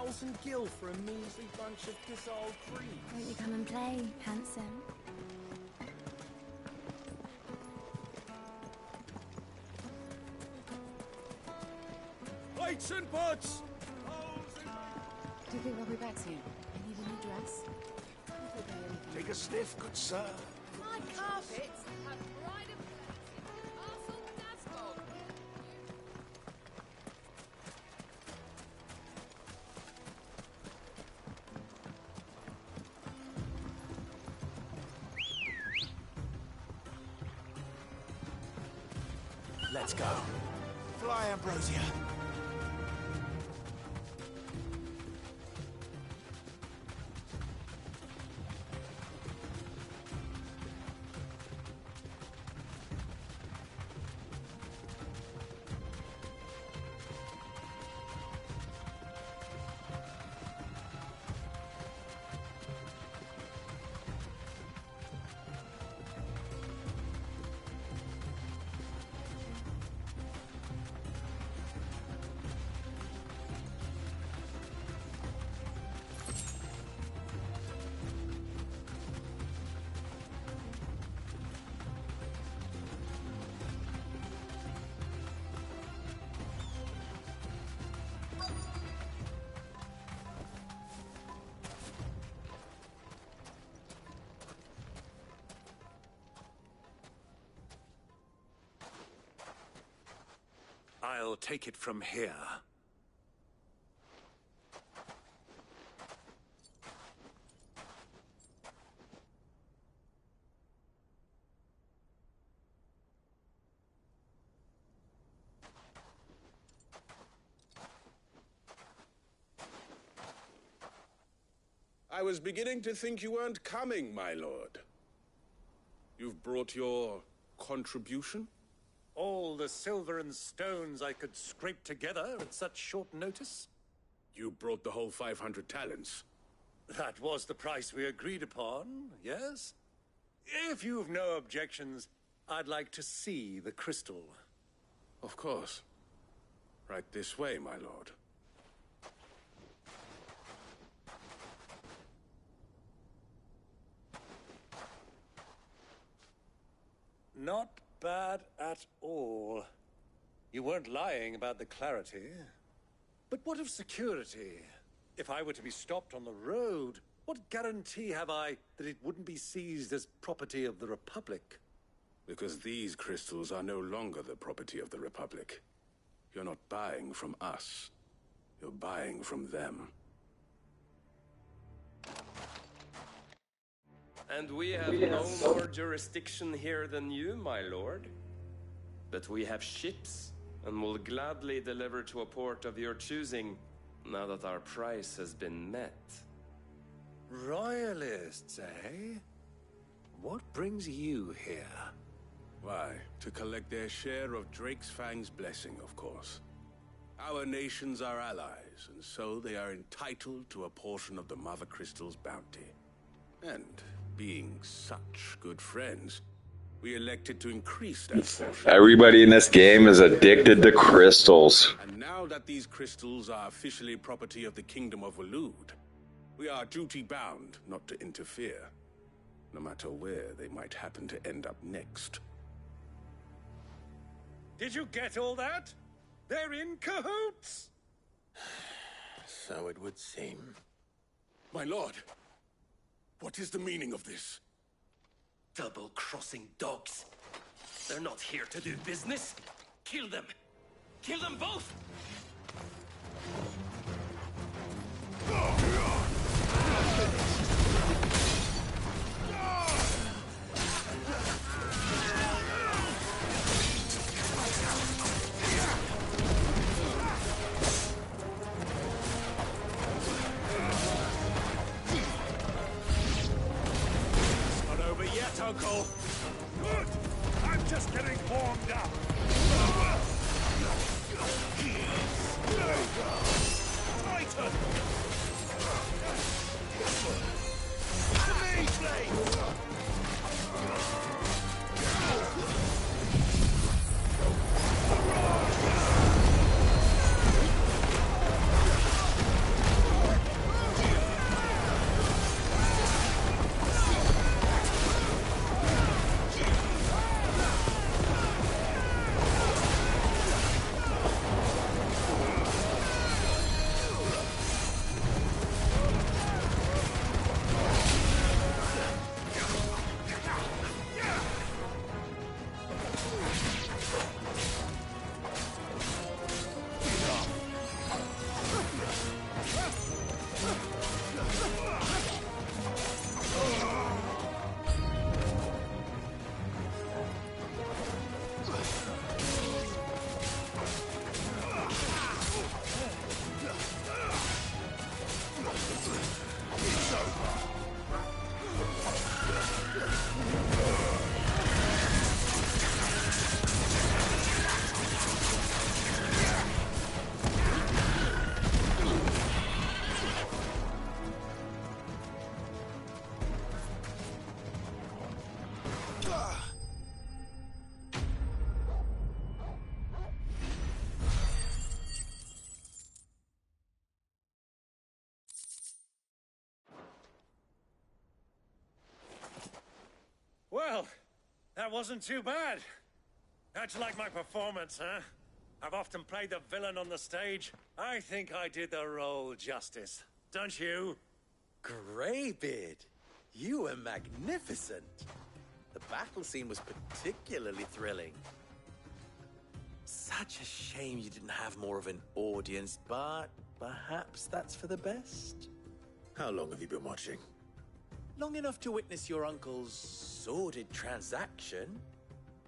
1,000 gil for a measly bunch of dissolved trees. Won't you come and play, handsome? Plates and pots! Do you think they'll be back soon? I need a new dress. Take a sniff, good sir. My carpets have pride of place in Castle Dasbog. Let's go. Fly, Ambrosia. I'll take it from here. I was beginning to think you weren't coming, my lord. You've brought your contribution? All the silver and stones I could scrape together at such short notice? You brought the whole 500 talents. That was the price we agreed upon, yes? If you've no objections, I'd like to see the crystal. Of course. Right this way, my lord. Not bad at all. You weren't lying about the clarity. But what of security? If I were to be stopped on the road, what guarantee have I that it wouldn't be seized as property of the Republic? Because these crystals are no longer the property of the Republic. You're not buying from us. You're buying from them. And we have no more jurisdiction here than you, my lord. But we have ships, and will gladly deliver to a port of your choosing, now that our price has been met. Royalists, eh? What brings you here? Why, to collect their share of Drakesfang's blessing, of course. Our nations are allies, and so they are entitled to a portion of the Mother Crystal's bounty. And being such good friends, we elected to increase that portion. Everybody in this game is addicted to crystals. And now that these crystals are officially property of the Kingdom of Waloed, we are duty-bound not to interfere, no matter where they might happen to end up next. Did you get all that? They're in cahoots! So it would seem. My lord, what is the meaning of this? Double-crossing dogs. They're not here to do business. Kill them. Kill them both! Not over yet, Uncle. Good! I'm just getting warmed up. Titan! To me, Blade! Well, that wasn't too bad. How'd you like my performance, huh? I've often played the villain on the stage. I think I did the role justice. Don't you? Greybeard, you were magnificent. The battle scene was particularly thrilling. Such a shame you didn't have more of an audience, but perhaps that's for the best. How long have you been watching? Long enough to witness your uncle's sordid transaction.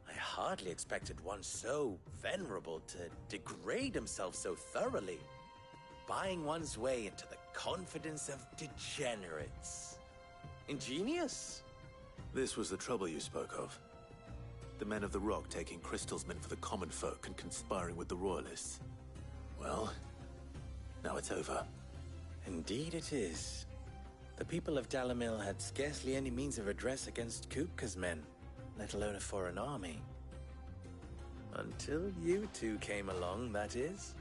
I hardly expected one so venerable to degrade himself so thoroughly, buying one's way into the confidence of degenerates. Ingenious. This was the trouble you spoke of. The men of the Rock taking crystals meant for the common folk and conspiring with the Royalists. Well, now it's over. Indeed it is. The people of Dalimil had scarcely any means of redress against Kupka's men, let alone a foreign army. Until you two came along, that is.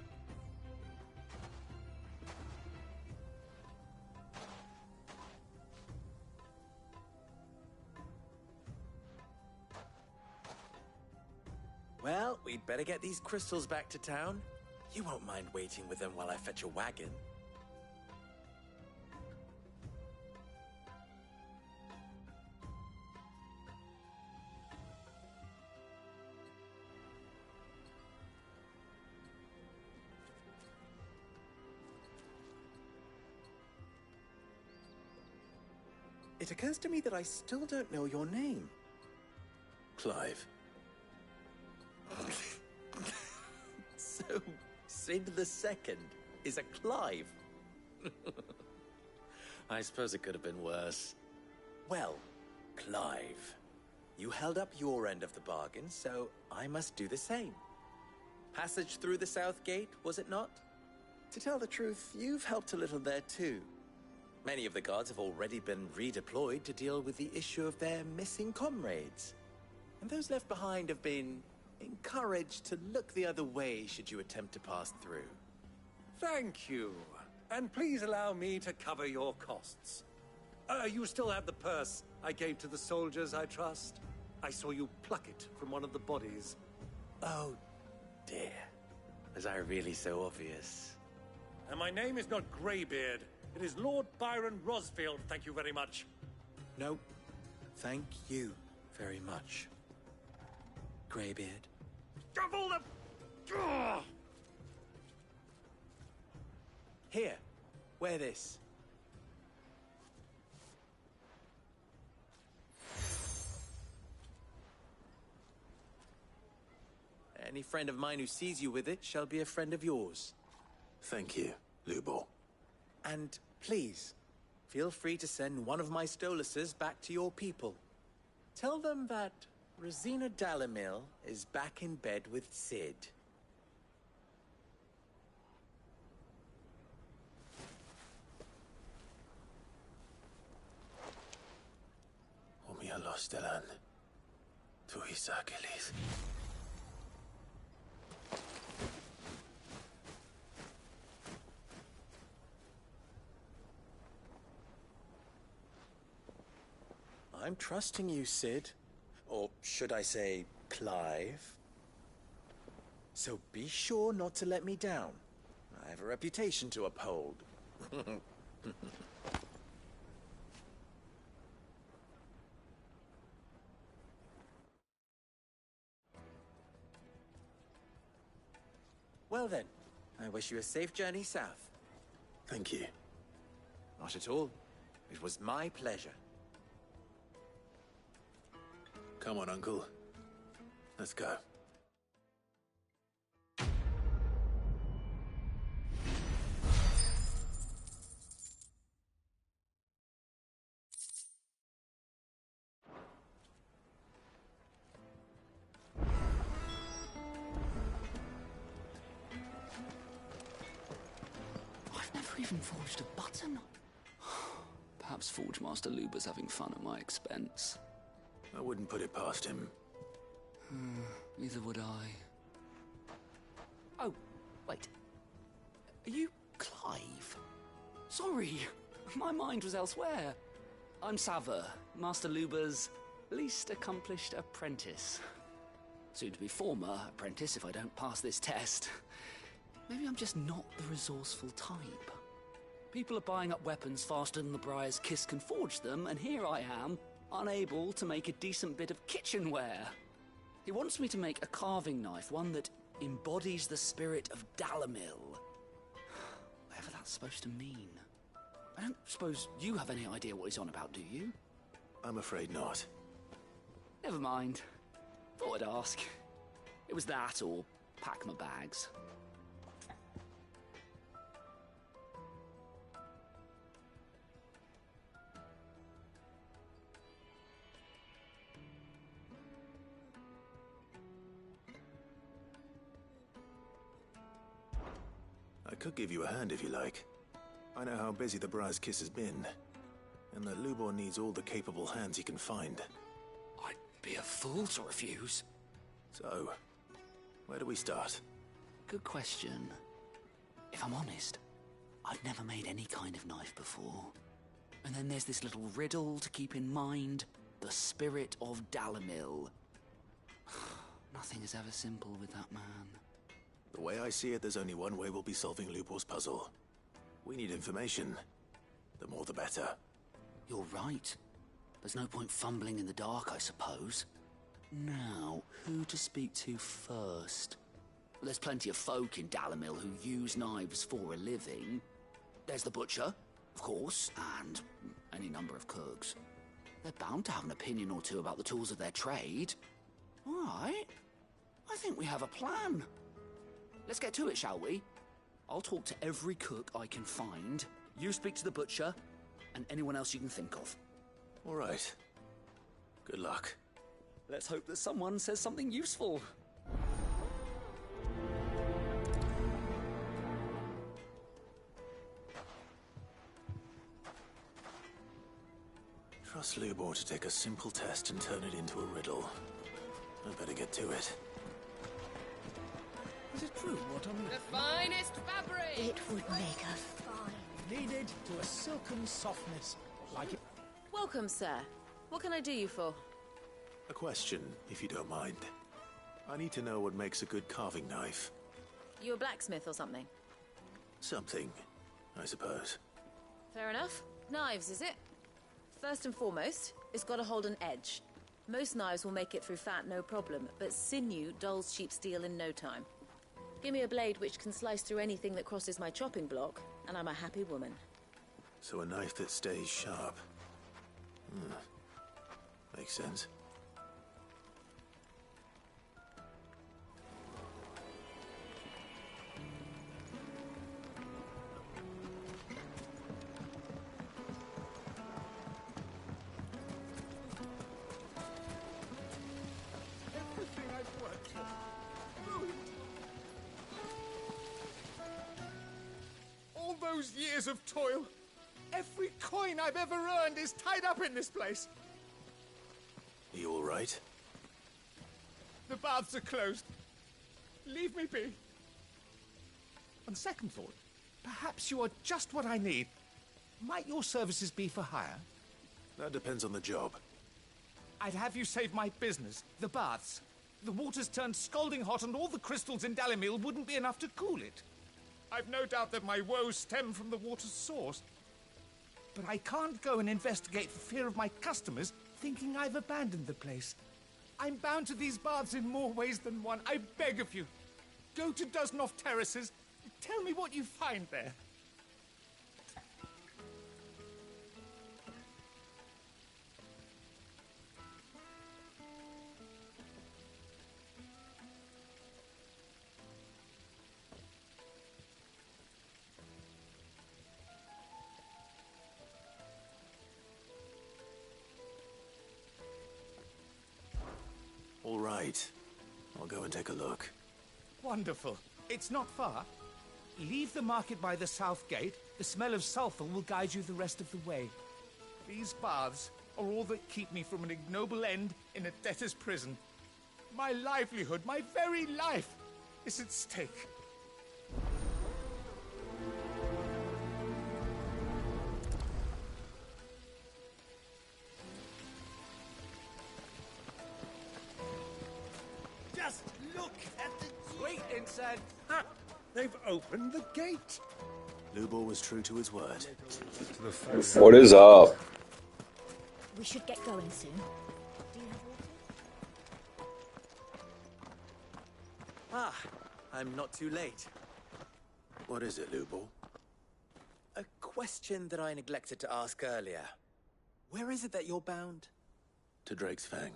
Well, we'd better get these crystals back to town. You won't mind waiting with them while I fetch a wagon. It occurs to me that I still don't know your name. Clive. So, Sid the Second is a Clive? I suppose it could have been worse. Well, Clive, you held up your end of the bargain, so I must do the same. Passage through the South Gate, was it not? To tell the truth, you've helped a little there too. Many of the guards have already been redeployed to deal with the issue of their missing comrades. And those left behind have been encouraged to look the other way should you attempt to pass through. Thank you. And please allow me to cover your costs. You still have the purse I gave to the soldiers, I trust? I saw you pluck it from one of the bodies. Oh, dear. Was I really so obvious? And my name is not Greybeard. It is Lord Byron Rosfield, thank you very much. No, thank you very much, Greybeard. Of all the... Ugh! Here, wear this. Any friend of mine who sees you with it shall be a friend of yours. Thank you, Lubor. And please, feel free to send one of my Stoluses back to your people. Tell them that Rosina Dalimil is back in bed with Sid. Omia Lostelan. Tuisa Achilles. I'm trusting you, Sid. Or should I say, Clive. So be sure not to let me down. I have a reputation to uphold. Well then, I wish you a safe journey south. Thank you. Not at all. It was my pleasure. Come on, Uncle. Let's go. I've never even forged a button. Perhaps Forge Master Luber's having fun at my expense. I wouldn't put it past him. Neither would I. Oh, wait. Are you Clive? Sorry, my mind was elsewhere. I'm Sava, Master Luber's least accomplished apprentice. Soon to be former apprentice if I don't pass this test. Maybe I'm just not the resourceful type. People are buying up weapons faster than the Briar's Kiss can forge them, and here I am, unable to make a decent bit of kitchenware. He wants me to make a carving knife, one that embodies the spirit of Dalamil. Whatever that's supposed to mean. I don't suppose you have any idea what he's on about, do you? I'm afraid not. Never mind. Thought I'd ask. It was that or pack my bags. I could give you a hand if you like. I know how busy the Briar's Kiss has been, and that Lubor needs all the capable hands he can find. I'd be a fool to refuse. So, where do we start? Good question. If I'm honest, I've never made any kind of knife before. And then there's this little riddle to keep in mind. The spirit of Dalamil. Nothing is ever simple with that man. The way I see it, there's only one way we'll be solving Lubor's puzzle. We need information. The more the better. You're right. There's no point fumbling in the dark, I suppose. Now, who to speak to first? There's plenty of folk in Dalamil who use knives for a living. There's the butcher, of course, and any number of cooks. They're bound to have an opinion or two about the tools of their trade. All right. I think we have a plan. Let's get to it, shall we? I'll talk to every cook I can find. You speak to the butcher, and anyone else you can think of. All right. Good luck. Let's hope that someone says something useful. Trust Lubor to take a simple test and turn it into a riddle. I better get to it. Is it true what I'm... The finest fabric! It would make us fine. Kneaded to a silken softness, like it... Welcome, sir. What can I do you for? A question, if you don't mind. I need to know what makes a good carving knife. You a blacksmith or something? Something, I suppose. Fair enough. Knives, is it? First and foremost, it's got to hold an edge. Most knives will make it through fat, no problem, but sinew dulls cheap steel in no time. Give me a blade which can slice through anything that crosses my chopping block, and I'm a happy woman. So a knife that stays sharp. Makes sense. Everything I've worked for. Ruined. All those years of toil. Every coin I've ever earned is tied up in this place. Are you all right? The baths are closed. Leave me be. On second thought, perhaps you are just what I need. Might your services be for hire? That depends on the job. I'd have you save my business, the baths. The water's turned scalding hot and all the crystals in Dalamil wouldn't be enough to cool it. I've no doubt that my woes stem from the water's source. But I can't go and investigate for fear of my customers thinking I've abandoned the place. I'm bound to these baths in more ways than one. I beg of you. Go to Dusnoff Terraces. Tell me what you find there. All right. I'll go and take a look. Wonderful. It's not far. Leave the market by the south gate. The smell of sulfur will guide you the rest of the way. These baths are all that keep me from an ignoble end in a debtor's prison. My livelihood, my very life, is at stake. been said. Ha! They've opened the gate. Lubor was true to his word. What is up? We should get going soon. Do you have water? Ah, I'm not too late. What is it, Lubor? A question that I neglected to ask earlier. Where is it that you're bound? To Drake's Fang.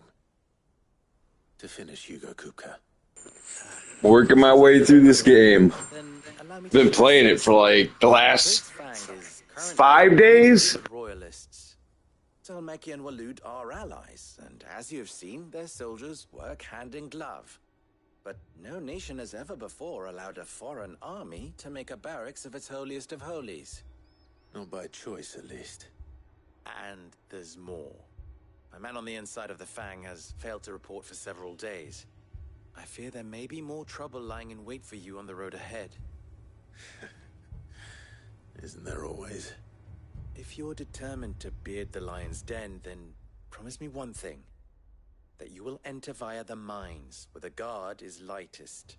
To finish Hugo Kupka. Working my way through this game. Then allow me Been to playing it for like the last Drake's Fang is currently 5 days. with Royalists. Tolmeki and Walud are allies, and as you have seen, their soldiers work hand in glove. But no nation has ever before allowed a foreign army to make a barracks of its holiest of holies. Not by choice, at least. And there's more. A man on the inside of the Fang has failed to report for several days. I fear there may be more trouble lying in wait for you on the road ahead. Isn't there always? If you're determined to beard the lion's den, then promise me one thing. That you will enter via the mines, where the guard is lightest.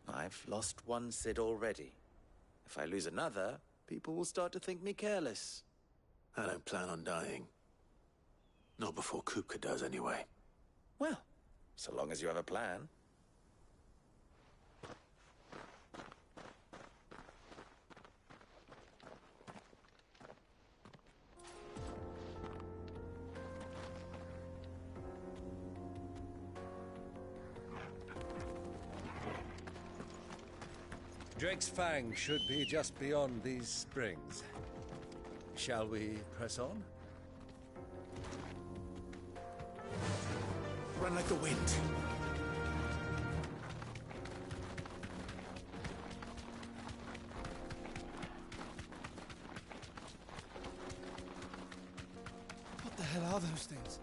I've lost one Cid already. If I lose another, people will start to think me careless. I don't plan on dying. Not before Kupka does, anyway. Well, so long as you have a plan. Drake's Fang should be just beyond these springs. Shall we press on? Run like the wind. What the hell are those things?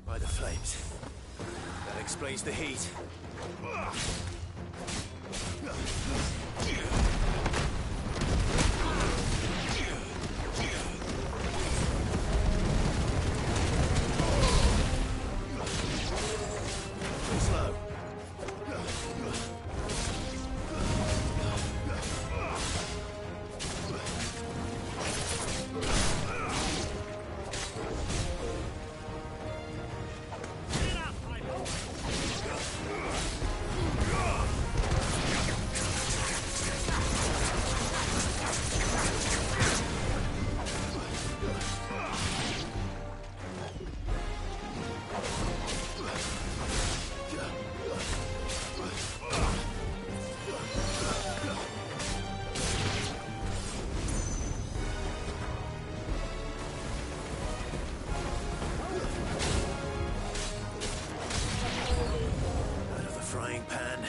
By the flames. That explains the heat. Slow. Out of the frying pan.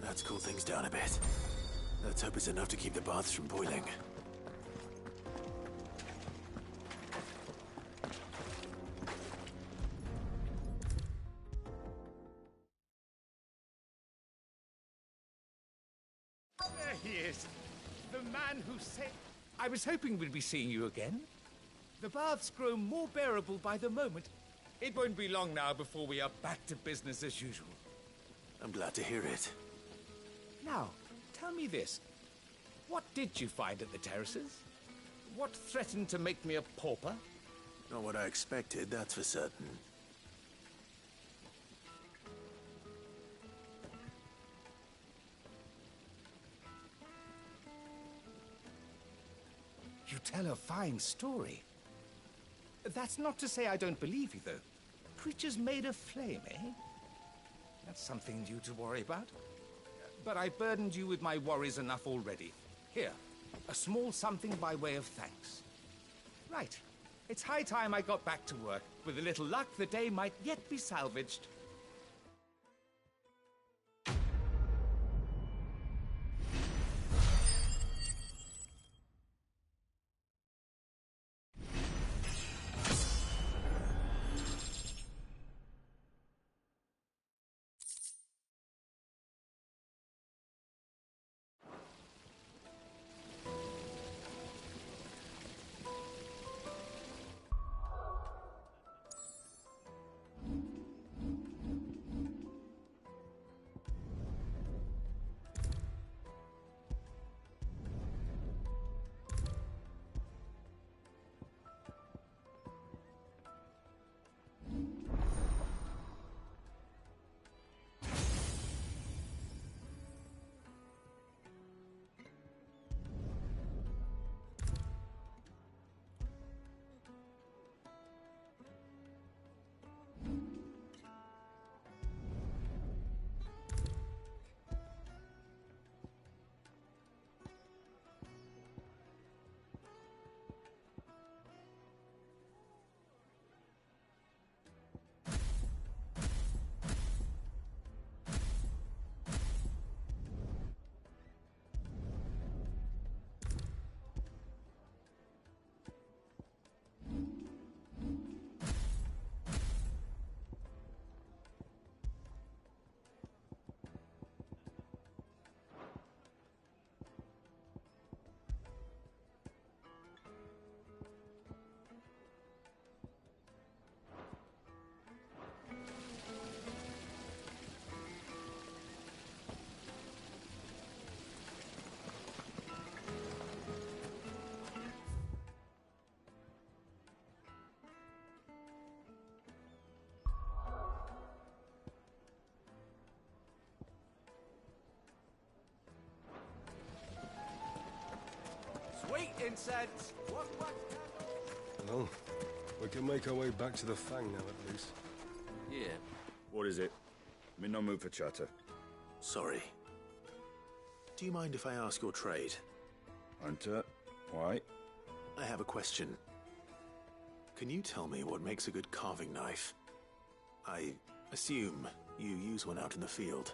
Let's cool things down a bit. Let's hope it's enough to keep the baths from boiling. There he is. The man who said... I was hoping we'd be seeing you again. The baths grow more bearable by the moment. It won't be long now before we are back to business as usual. I'm glad to hear it. Now, tell me this. What did you find at the terraces? What threatened to make me a pauper? Not what I expected, that's for certain. You tell a fine story. That's not to say I don't believe you, though. Creatures made of flame, eh? That's something new to worry about. But I've burdened you with my worries enough already. Here, a small something by way of thanks. Right. It's high time I got back to work. With a little luck, the day might yet be salvaged. Sweet incense! Well, we can make our way back to the Fang now, at least. Yeah. What is it? I'm in no mood for chatter. Sorry. Do you mind if I ask your trade? Hunter, why? I have a question. Can you tell me what makes a good carving knife? I assume you use one out in the field.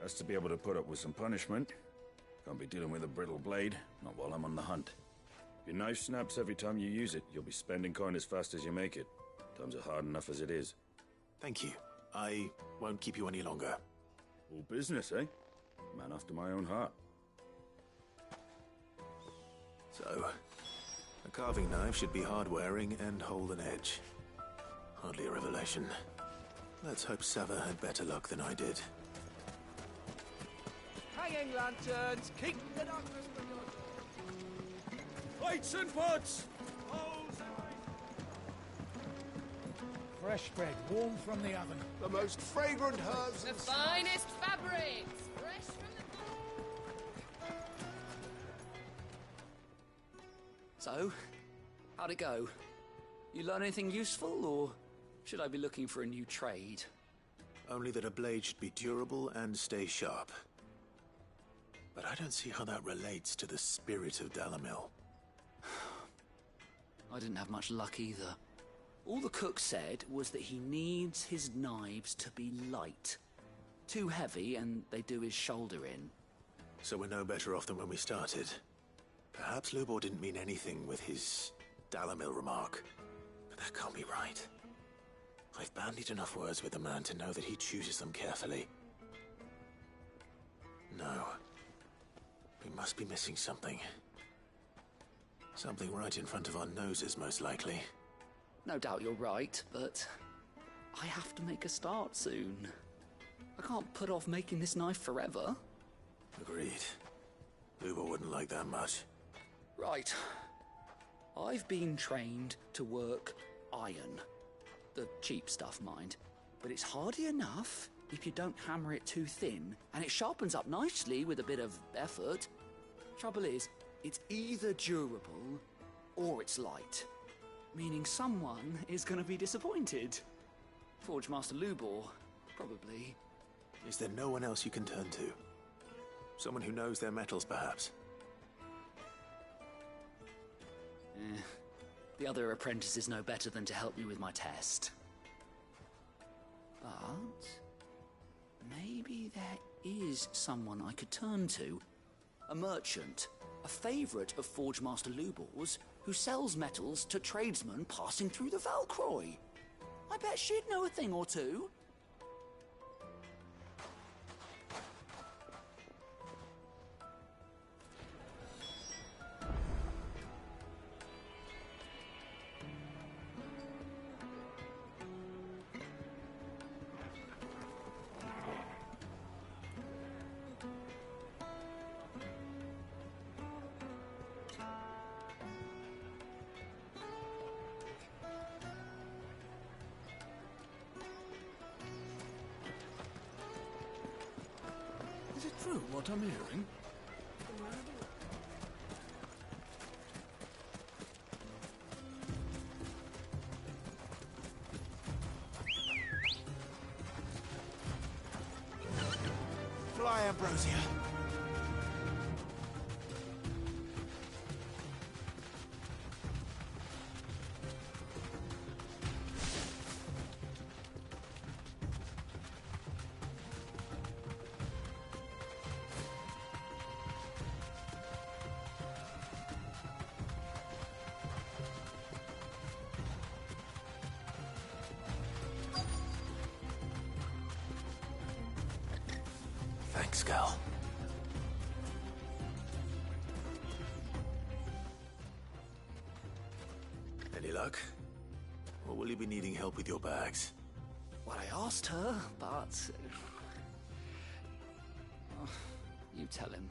Has to be able to put up with some punishment. Can't be dealing with a brittle blade, not while I'm on the hunt. If your knife snaps every time you use it, you'll be spending coin as fast as you make it. Times are hard enough as it is. Thank you. I won't keep you any longer. All business, eh? Man after my own heart. So, a carving knife should be hard-wearing and hold an edge. Hardly a revelation. Let's hope Sava had better luck than I did. Hanging lanterns, keep the darkness from your... Lights and pots! Fresh bread, warm from the oven. The most fragrant herbs. The finest fabrics, fresh from the... So, how'd it go? You learn anything useful, or should I be looking for a new trade? Only that a blade should be durable and stay sharp. But I don't see how that relates to the spirit of Dalimil. I didn't have much luck either. All the cook said was that he needs his knives to be light. too heavy and they do his shoulder in. So we're no better off than when we started. Perhaps Lubor didn't mean anything with his Dalamil remark, but that can't be right. I've bandied enough words with the man to know that he chooses them carefully. No. We must be missing something. Something right in front of our noses, most likely. No doubt you're right, but I have to make a start soon. I can't put off making this knife forever. Agreed. Lubor wouldn't like that much. Right. I've been trained to work iron. The cheap stuff, mind. But it's hardy enough if you don't hammer it too thin, and it sharpens up nicely with a bit of effort. Trouble is, it's either durable or it's light. Meaning someone is going to be disappointed. Forge Master Lubor, probably. Is there no one else you can turn to? Someone who knows their metals, perhaps? The other apprentices know better than to help me with my test. But maybe there is someone I could turn to. A merchant, a favourite of Forge Master Lubor's, who sells metals to tradesmen passing through the Valcroy. I bet she'd know a thing or two. Is it true what I'm hearing? Fly, Ambrosia. Thanks, Gal. Any luck? Or will you be needing help with your bags? Well, I asked her, but... you tell him.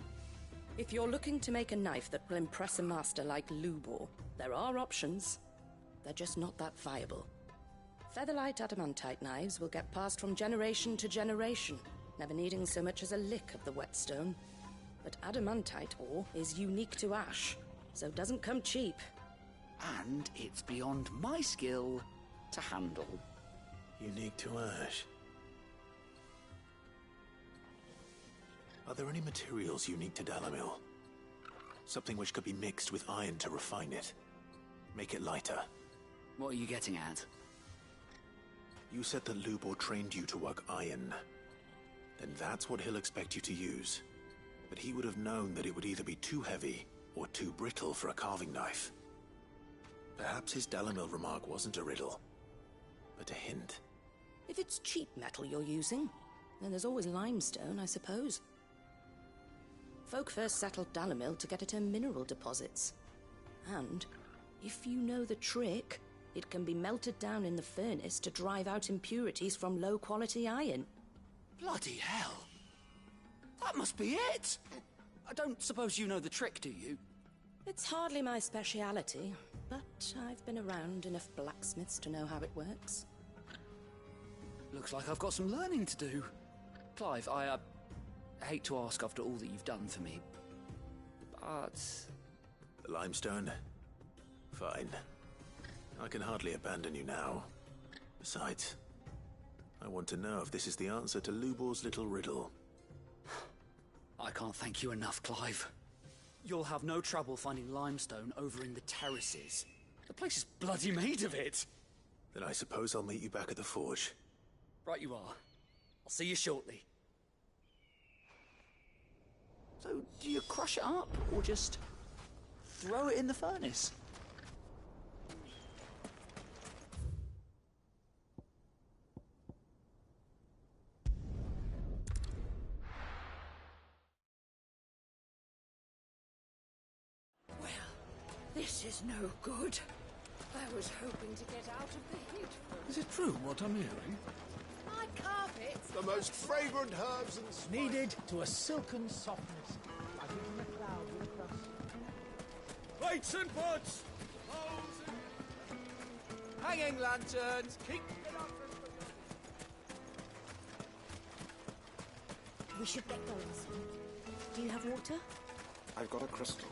If you're looking to make a knife that will impress a master like Lubor, there are options. They're just not that viable. Featherlight adamantite knives will get passed from generation to generation, never needing so much as a lick of the whetstone. But adamantite ore is unique to ash, so it doesn't come cheap. And it's beyond my skill to handle. Unique to ash. Are there any materials unique to Dalamil? Something which could be mixed with iron to refine it. Make it lighter. What are you getting at? You said that Lubor trained you to work iron. Then that's what he'll expect you to use. But he would have known that it would either be too heavy or too brittle for a carving knife. Perhaps his Dalamil remark wasn't a riddle, but a hint. If it's cheap metal you're using, then there's always limestone, I suppose. Folk first settled Dalamil to get at her mineral deposits. And, if you know the trick, it can be melted down in the furnace to drive out impurities from low-quality iron. Bloody hell! That must be it! I don't suppose you know the trick, do you? It's hardly my speciality, but I've been around enough blacksmiths to know how it works. Looks like I've got some learning to do. Clive, I hate to ask after all that you've done for me, but... The limestone? Fine. I can hardly abandon you now. Besides, I want to know if this is the answer to Lubor's little riddle. I can't thank you enough, Clive. You'll have no trouble finding limestone over in the terraces. The place is bloody made of it. Then I suppose I'll meet you back at the forge. Right you are. I'll see you shortly. So, do you crush it up, or just throw it in the furnace? Well, this is no good. I was hoping to get out of the heat. Is it true what I'm hearing? My carpets! The most fragrant herbs and spices. Kneaded to a silken softness. Like in the cloud with dust. Plates and pots! Hanging lanterns. Keep it up. We should get going soon. Do you have water? I've got a crystal.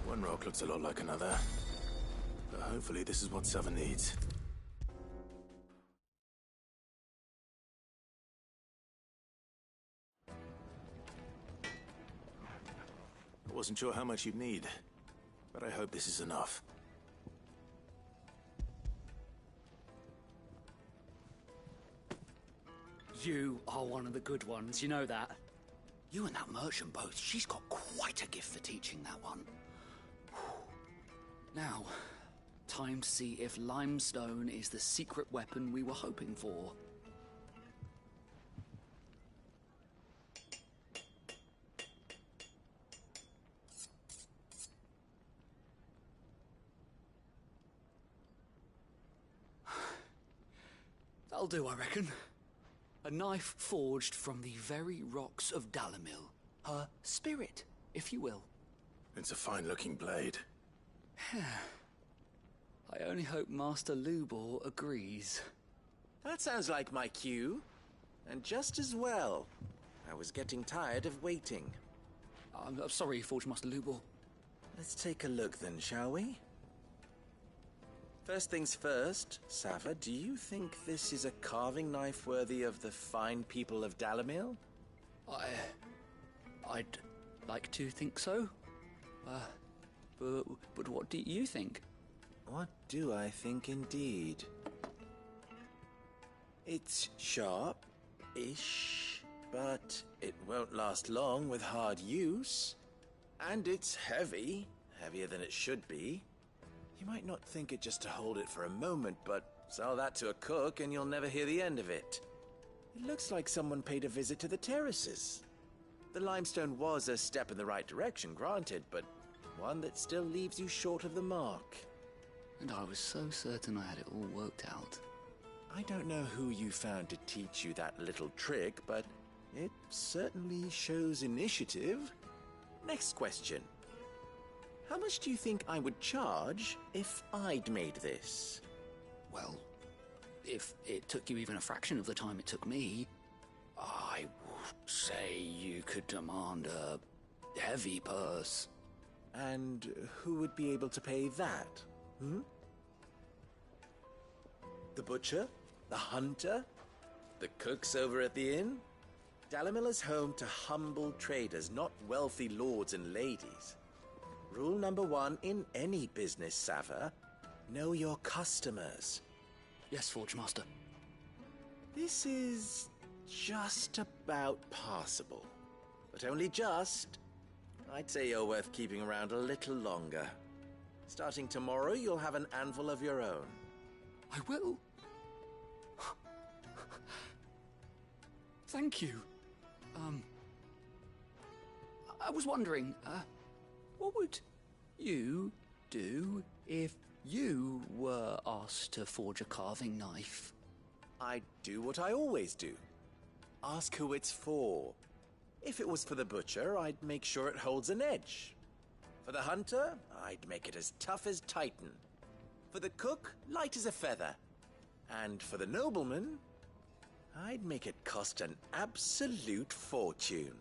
One rock looks a lot like another. But hopefully this is what Sava needs. I wasn't sure how much you'd need, but I hope this is enough. You are one of the good ones, you know that. You and that merchant both, she's got quite a gift for teaching that one. Now, time to see if limestone is the secret weapon we were hoping for. That'll do, I reckon. A knife forged from the very rocks of Dalimil. Her spirit, if you will. It's a fine-looking blade. I only hope Master Lubor agrees. That sounds like my cue. And just as well. I was getting tired of waiting. I'm sorry, Forge Master Lubor. Let's take a look then, shall we? First things first, Sava, do you think this is a carving knife worthy of the fine people of Dalimil? I'd like to think so. But what do you think? What do I think indeed? It's sharp-ish, but it won't last long with hard use. And it's heavy, heavier than it should be. You might not think it just to hold it for a moment, but sell that to a cook and you'll never hear the end of it. It looks like someone paid a visit to the terraces. The limestone was a step in the right direction, granted, but one that still leaves you short of the mark. And I was so certain I had it all worked out. I don't know who you found to teach you that little trick, but it certainly shows initiative. Next question. How much do you think I would charge if I'd made this? Well, if it took you even a fraction of the time it took me, I would say you could demand a heavy purse. And who would be able to pay that? The butcher? The hunter? The cooks over at the inn? Dalimil is home to humble traders, not wealthy lords and ladies. Rule number 1 in any business, Sava, know your customers. Yes, Forge Master. This is just about passable. But only just. I'd say you're worth keeping around a little longer. Starting tomorrow, you'll have an anvil of your own. I will. Thank you. I was wondering, what would you do if you were asked to forge a carving knife? I'd do what I always do. Ask who it's for. If it was for the butcher, I'd make sure it holds an edge. For the hunter, I'd make it as tough as Titan. For the cook, light as a feather. And for the nobleman, I'd make it cost an absolute fortune.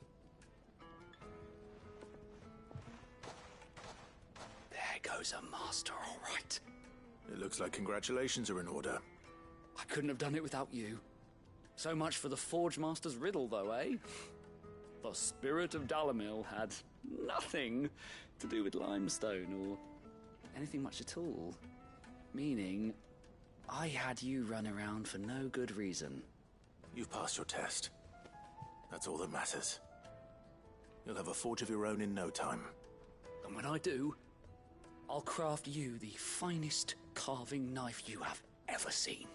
There goes a master, all right. It looks like congratulations are in order. I couldn't have done it without you. So much for the Forge Master's riddle, though, eh? The spirit of Dalamil had nothing to do with limestone or anything much at all. Meaning, I had you run around for no good reason. You've passed your test. That's all that matters. You'll have a forge of your own in no time. And when I do, I'll craft you the finest carving knife you have ever seen.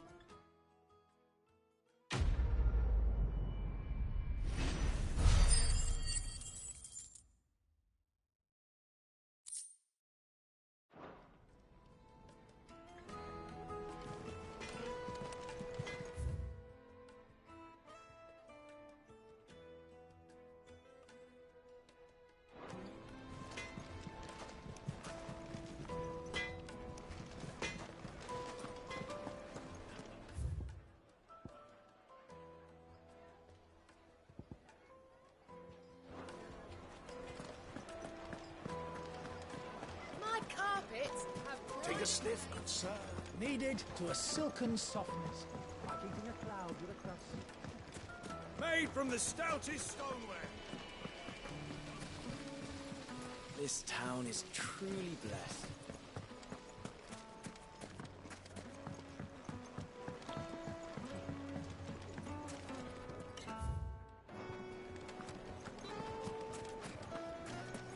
Take a sniff, good sir. Kneaded to a silken softness, like eating a cloud with a crust. Made from the stoutest stoneware. This town is truly blessed.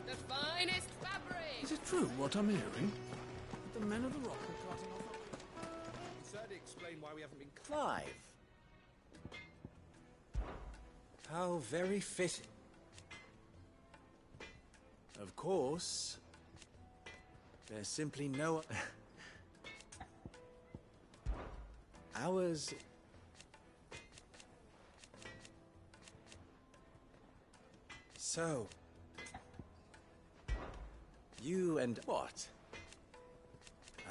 The finest fabric! Is it true what I'm hearing? The men of the rock are carting off. Certainly explain why we haven't been. Clive. How very fitting. Of course, there's simply no... Ours... So... You and what?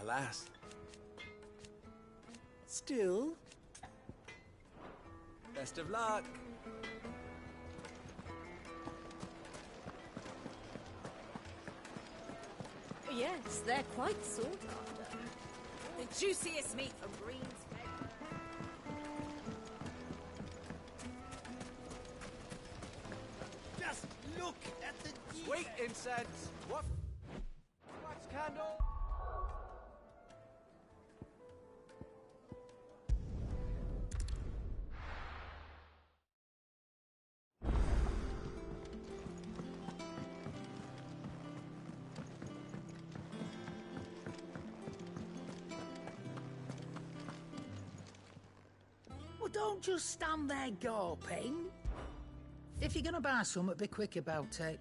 Alas. Still... Best of luck. Yes, they're quite sought after. The juiciest meat from Green's Head. Just look at the sweet incense. What? Wax candle. Well, don't just stand there gawping. If you're gonna buy something, be quick about it.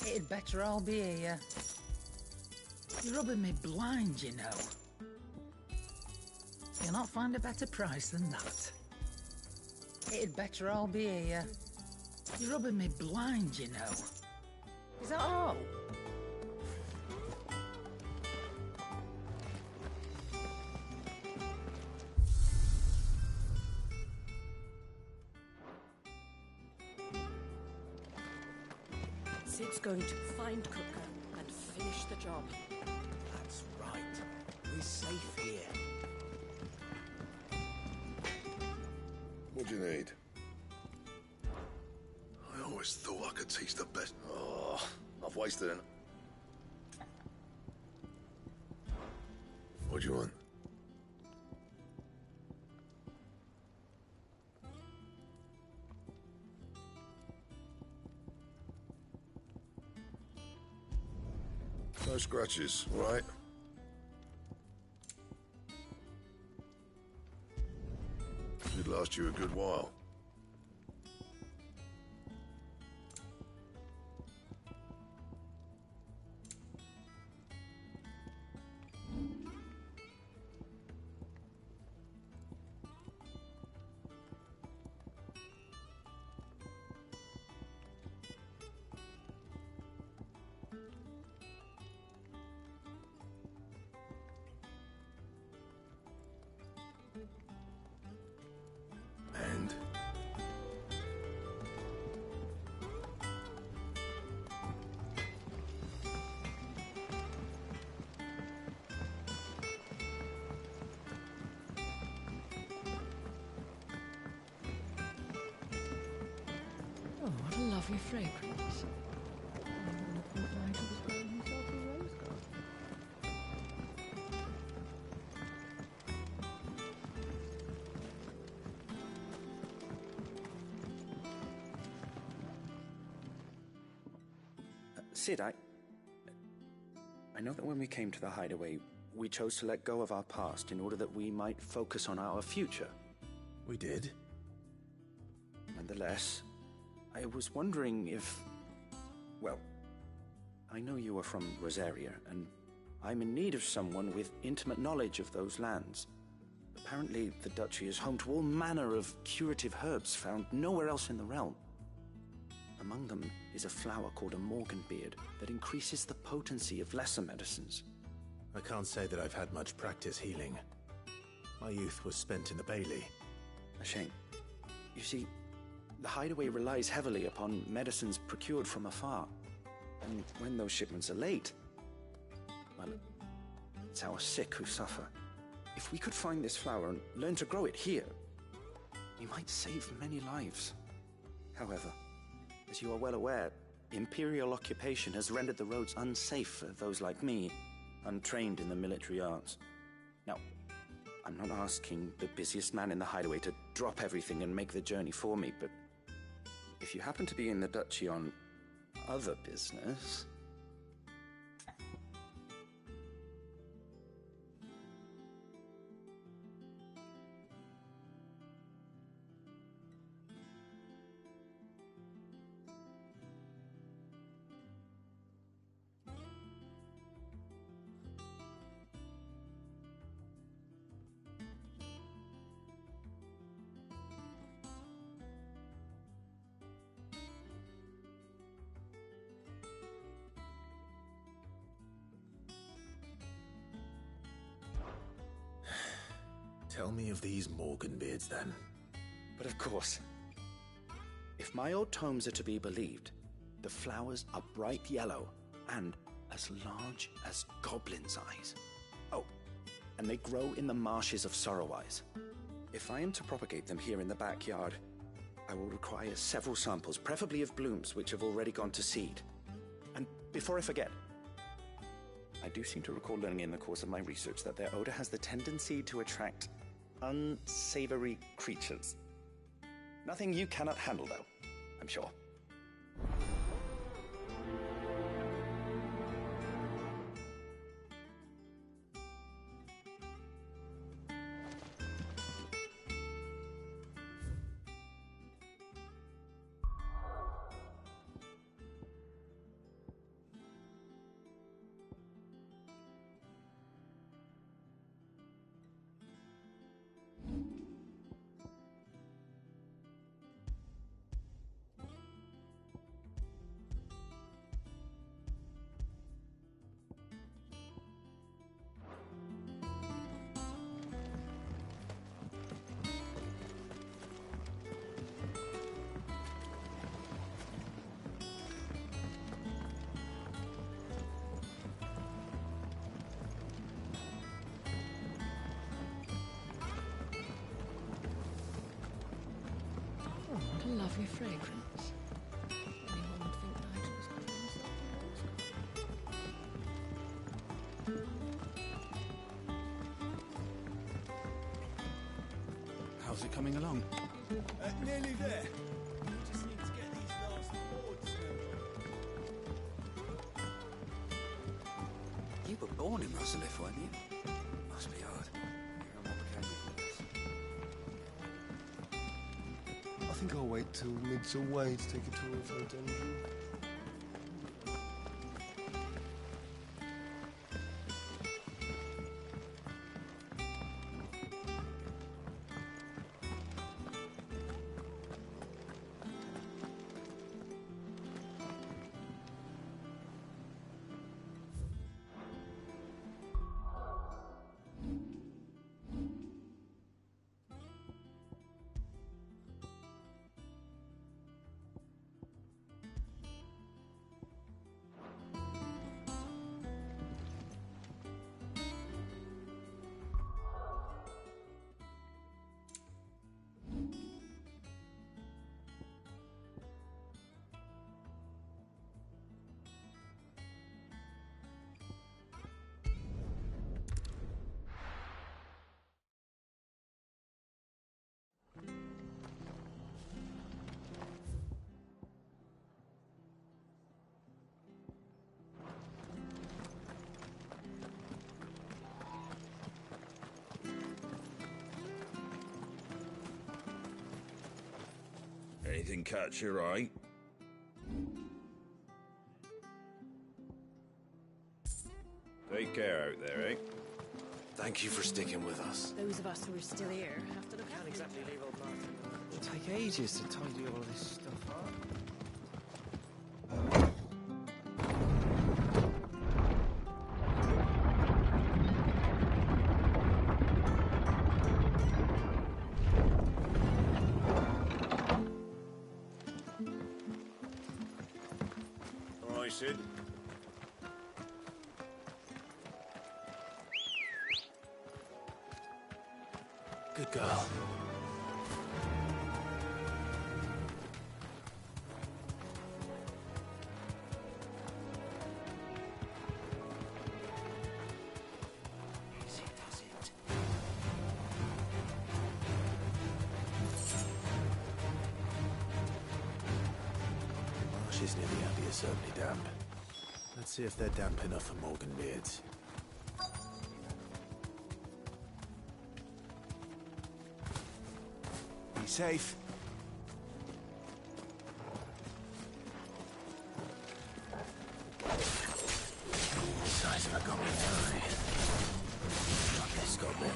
It'd better all be here. You're rubbing me blind, you know. You'll not find a better price than that. It'd better all be here. You're rubbing me blind, you know. Is that all? Sid's going to find Cooker and finish the job. That's right. We're safe here. What do you need? I always thought I could teach the best. Oh, I've wasted it. What do you want? No scratches, right? Should last you a good while. lovely fragrance. Sid, I know that when we came to the hideaway, we chose to let go of our past in order that we might focus on our future. We did? Nonetheless, I was wondering if... Well, I know you are from Rosaria, and I'm in need of someone with intimate knowledge of those lands. Apparently, the Duchy is home to all manner of curative herbs found nowhere else in the realm. Among them is a flower called a Morganbeard that increases the potency of lesser medicines. I can't say that I've had much practice healing. My youth was spent in the Bailey. A shame. You see, the hideaway relies heavily upon medicines procured from afar. And when those shipments are late, well, it's our sick who suffer. If we could find this flower and learn to grow it here, we might save many lives. However, as you are well aware, Imperial occupation has rendered the roads unsafe for those like me, untrained in the military arts. Now, I'm not asking the busiest man in the hideaway to drop everything and make the journey for me, but if you happen to be in the Duchy on other business... Tell me of these Morganbeards, then. But of course. If my old tomes are to be believed, the flowers are bright yellow and as large as goblins' eyes. Oh, and they grow in the marshes of Sorrowwise. If I am to propagate them here in the backyard, I will require several samples, preferably of blooms which have already gone to seed. And before I forget, I do seem to recall learning in the course of my research that their odor has the tendency to attract unsavory creatures. Nothing you cannot handle, though, I'm sure. What a lovely fragrance. Anyone would think Nigel was calling himself a rose garden. How's it coming along? Nearly there. We just need to get these last boards down. You were born in Rosalith, weren't you? Must be hard. I think I'll wait till mid's away to take a tour of her dungeon. Anything catch your eye? Take care out there, eh? Thank you for sticking with us. Those of us who are still here have to look Can't after exactly each other. leave old Martin. It'll take ages to tidy all this stuff up. All right, Sid. Good girl. Marshes near the Abbey are certainly damp. Let's see if they're damp enough for Morgan Beards. Be safe. Size of a goblin eye. Not this goblin.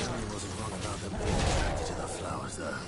Johnny wasn't wrong about them being attracted to the flowers, though.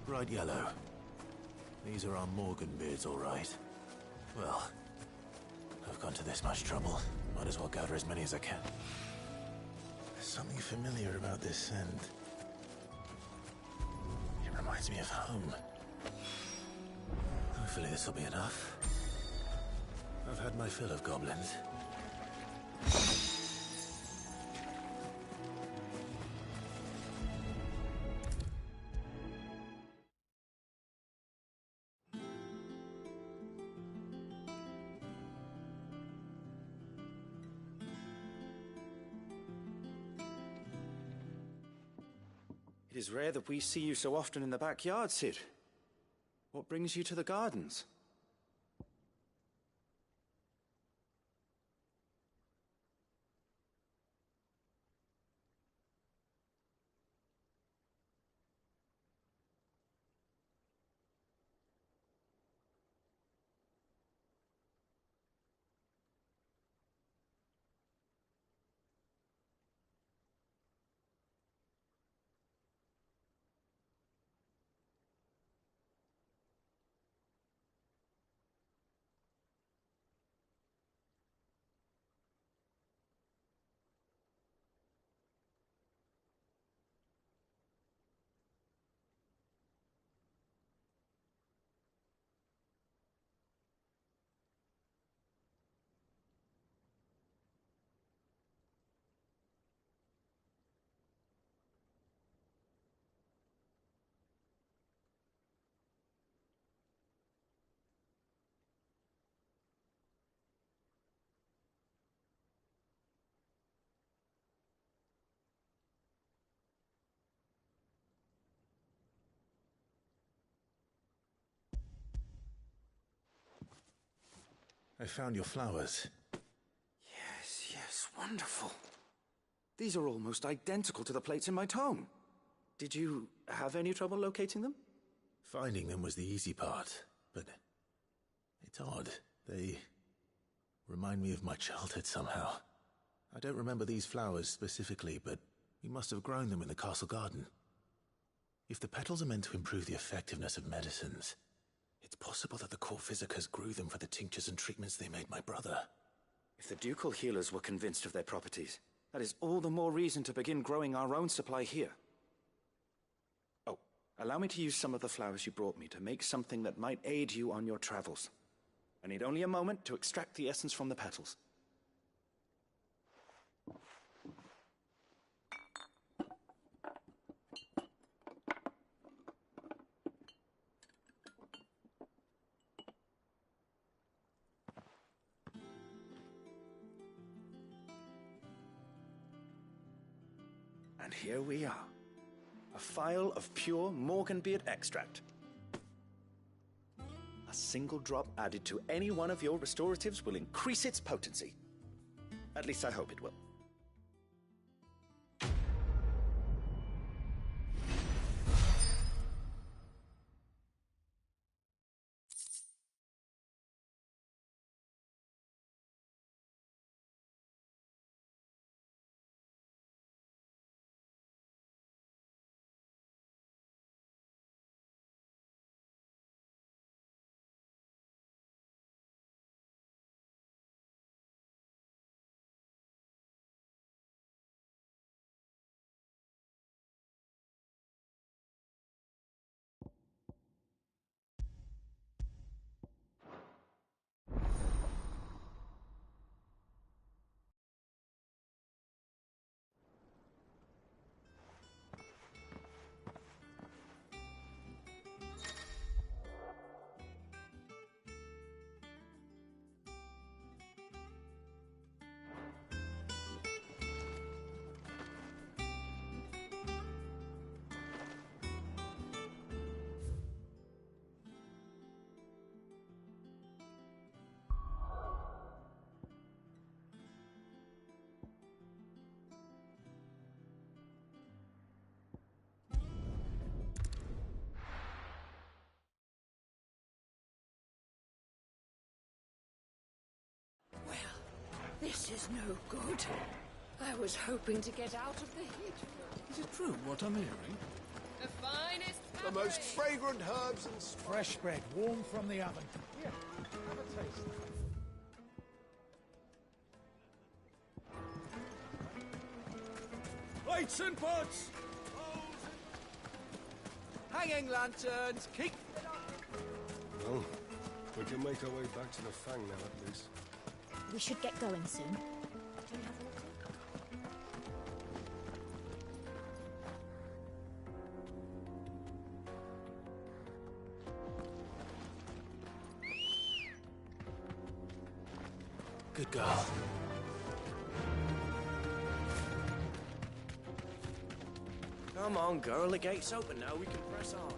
Bright yellow. These are our Morgan beards, all right. Well, I've gone to this much trouble. Might as well gather as many as I can. There's something familiar about this scent. It reminds me of home. Hopefully this will be enough. I've had my fill of goblins. It is rare that we see you so often in the backyard, Sid. What brings you to the gardens? I found your flowers. Yes, wonderful. These are almost identical to the plates in my tome. Did you have any trouble locating them? Finding them was the easy part, but it's odd. They remind me of my childhood somehow. I don't remember these flowers specifically, but we must have grown them in the castle garden. If the petals are meant to improve the effectiveness of medicines, it's possible that the court physicers grew them for the tinctures and treatments they made my brother. If the ducal healers were convinced of their properties, that is all the more reason to begin growing our own supply here. Oh, allow me to use some of the flowers you brought me to make something that might aid you on your travels. I need only a moment to extract the essence from the petals. And here we are. A phial of pure Morganbeard extract. A single drop added to any one of your restoratives will increase its potency. At least I hope it will. This is no good. I was hoping to get out of the heat. Is it true what I'm hearing? The finest The most fragrant herbs and Fresh bread, warm from the oven. Here, have a taste. plates and pots! Hanging lanterns, keep... Well, we can make our way back to the Fang now, at least. We should get going soon. Good girl. Come on, girl. The gate's open now. We can press on.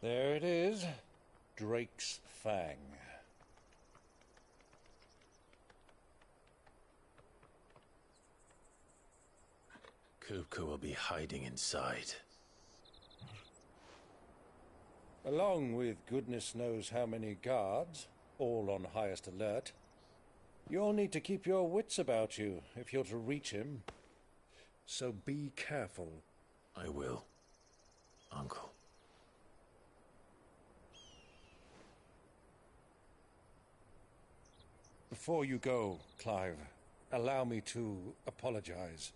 There it is. Drake's Fang. Kupka will be hiding inside. Along with goodness knows how many guards, all on highest alert. You'll need to keep your wits about you if you're to reach him. So be careful. I will, Uncle. Before you go, Clive, allow me to apologize.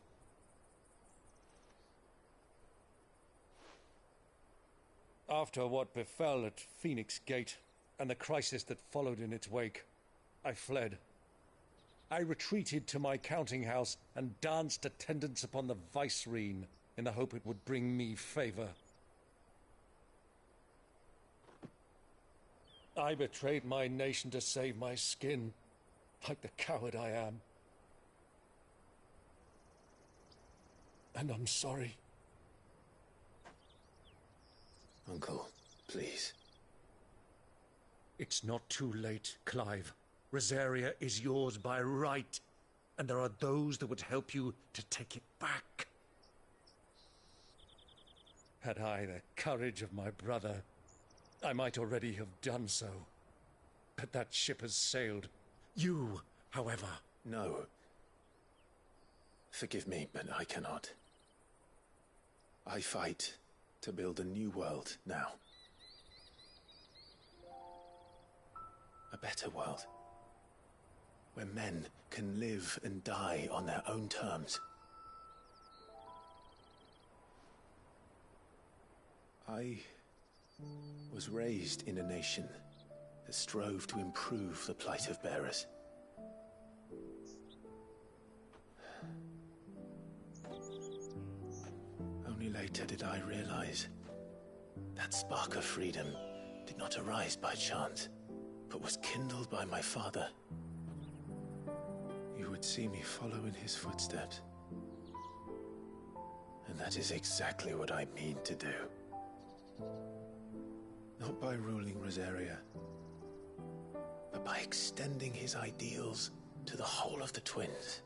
After what befell at Phoenix Gate and the crisis that followed in its wake, I fled. I retreated to my counting house and danced attendance upon the Vicereine in the hope it would bring me favor. I betrayed my nation to save my skin, like the coward I am. And I'm sorry. Uncle, please. It's not too late, Clive. Rosaria is yours by right, and there are those that would help you to take it back. Had I the courage of my brother, I might already have done so. But that ship has sailed. You, however... No. Forgive me, but I cannot. I fight to build a new world now. A better world. Where men can live and die on their own terms. I was raised in a nation that strove to improve the plight of bearers. Only later did I realize that spark of freedom did not arise by chance, but was kindled by my father. You would see me follow in his footsteps. And that is exactly what I mean to do. Not by ruling Rosaria, but by extending his ideals to the whole of the Twins.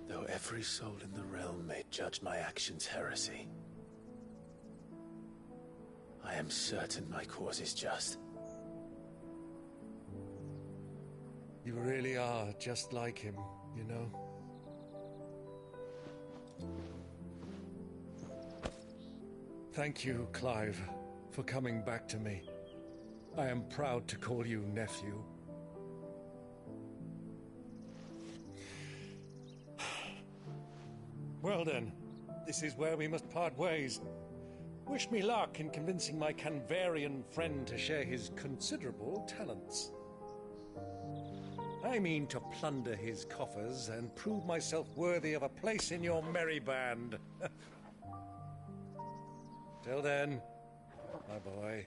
Though every soul in the realm may judge my actions heresy, I am certain my cause is just. You really are just like him, you know? Thank you, Clive, for coming back to me. I am proud to call you nephew. Well then, this is where we must part ways. Wish me luck in convincing my Canvarian friend to share his considerable talents. I mean to plunder his coffers and prove myself worthy of a place in your merry band. Till then, my boy.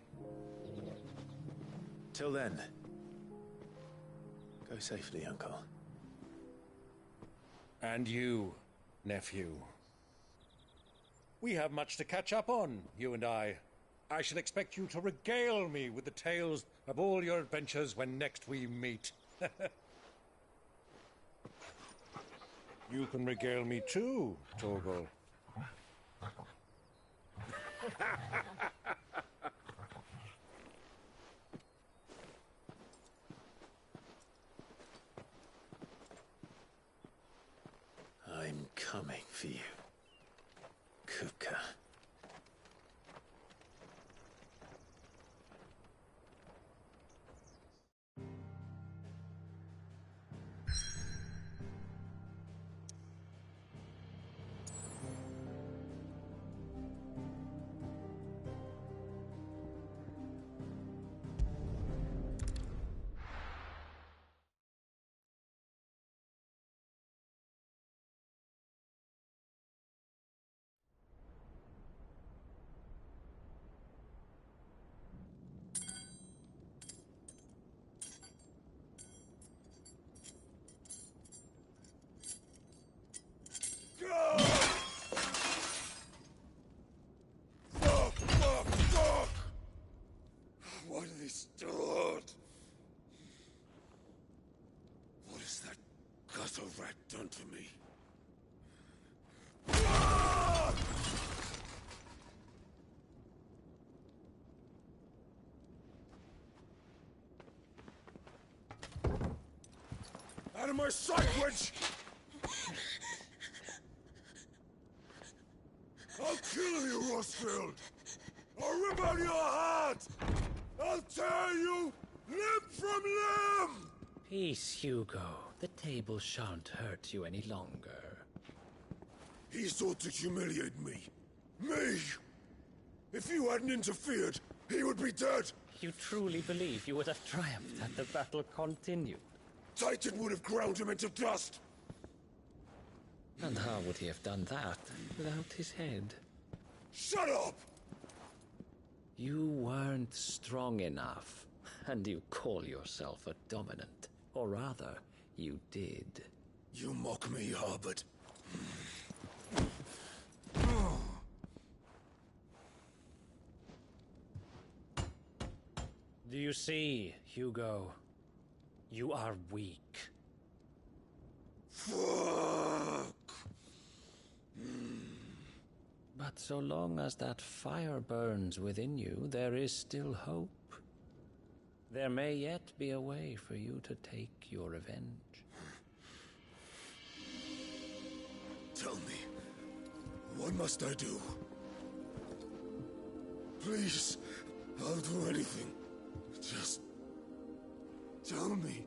Till then, go safely, Uncle. And you, nephew. We have much to catch up on, you and I. I shall expect you to regale me with the tales of all your adventures when next we meet. You can regale me too, Torgal. I'm coming for you, Kupka. done to me. Out of my sight, witch! I'll kill you, Rosfield! I'll rip out your heart! I'll tear you limb from limb! Peace, Hugo. The table shan't hurt you any longer. He sought to humiliate me. Me! If you hadn't interfered, he would be dead! You truly believe you would have triumphed had the battle continued? Titan would have ground him into dust! And how would he have done that without his head? Shut up! You weren't strong enough, and you call yourself a dominant. Or rather, you did. You mock me, Harbert. Do you see, Hugo? You are weak. Fuck! But so long as that fire burns within you, there is still hope. There may yet be a way for you to take your revenge. Tell me, what must I do? Please, I'll do anything. Just tell me.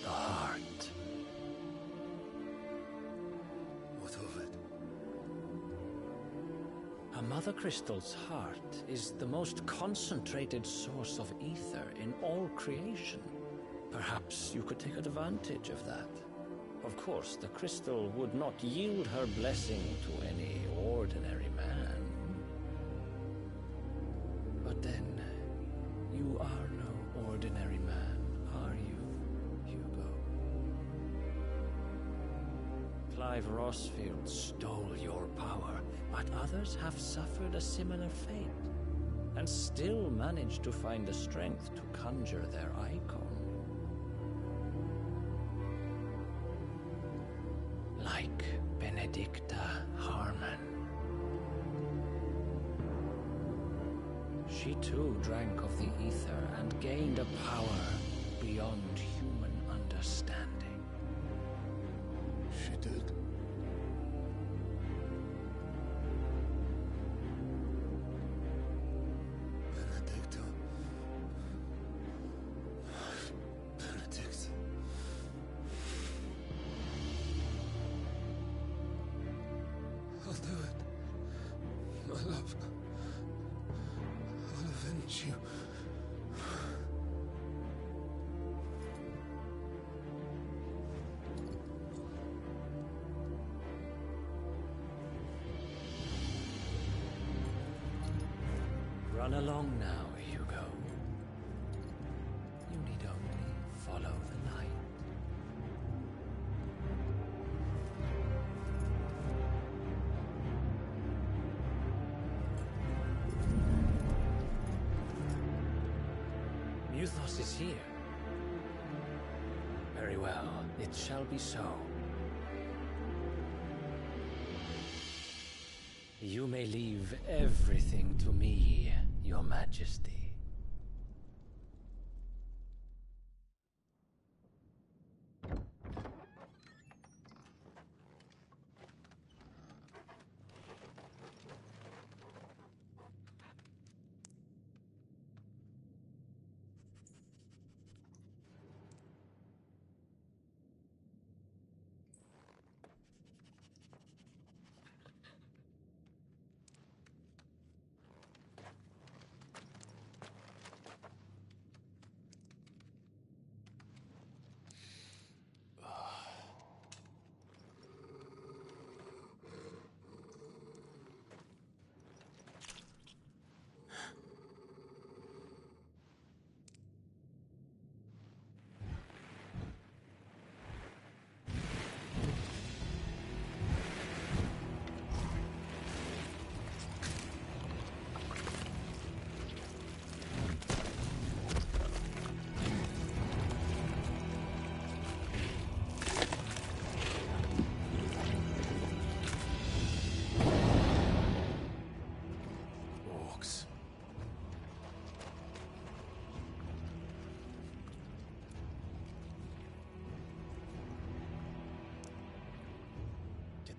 The heart. What of it? A Mother Crystal's heart is the most concentrated source of ether in all creation. Perhaps you could take advantage of that. Of course, the crystal would not yield her blessing to any ordinary man. But then, you are no ordinary man, are you, Hugo? Clive Rosfield stole your power, but others have suffered a similar fate, and still managed to find the strength to conjure their icon. Like Benedicta Harmon. She too drank of the ether and gained a power beyond human understanding. She did. Benedicta. Benedict. I'll do it. My love. I'll avenge you. Run along now, Hugo. You need only follow the light. Muthos is here. Very well, it shall be so. You may leave everything to me, Your Majesty.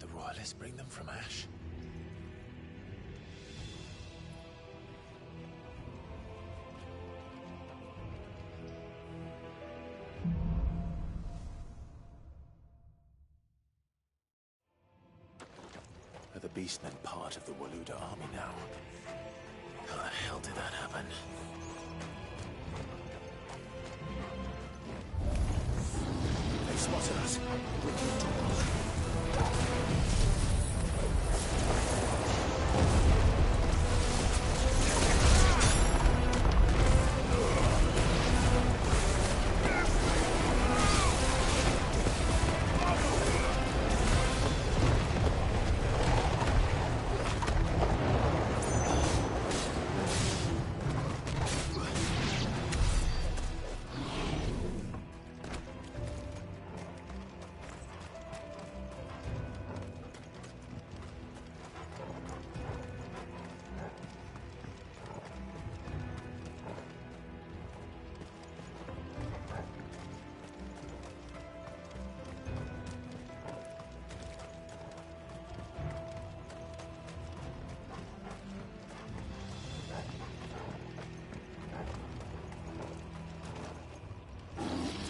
Did the royalists bring them from Ash? Are the Beastmen part of the Waluda army now? How the hell did that happen? They spotted us.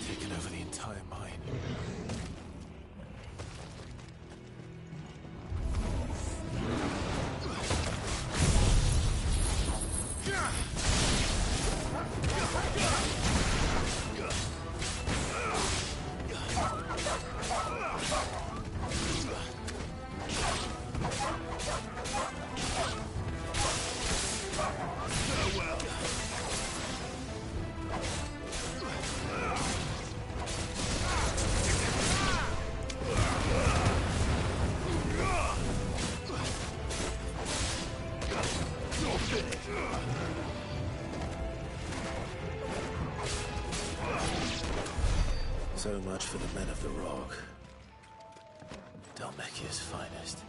Taken over the entire mine. So much for the men of the Rock. Dhalmekia's finest.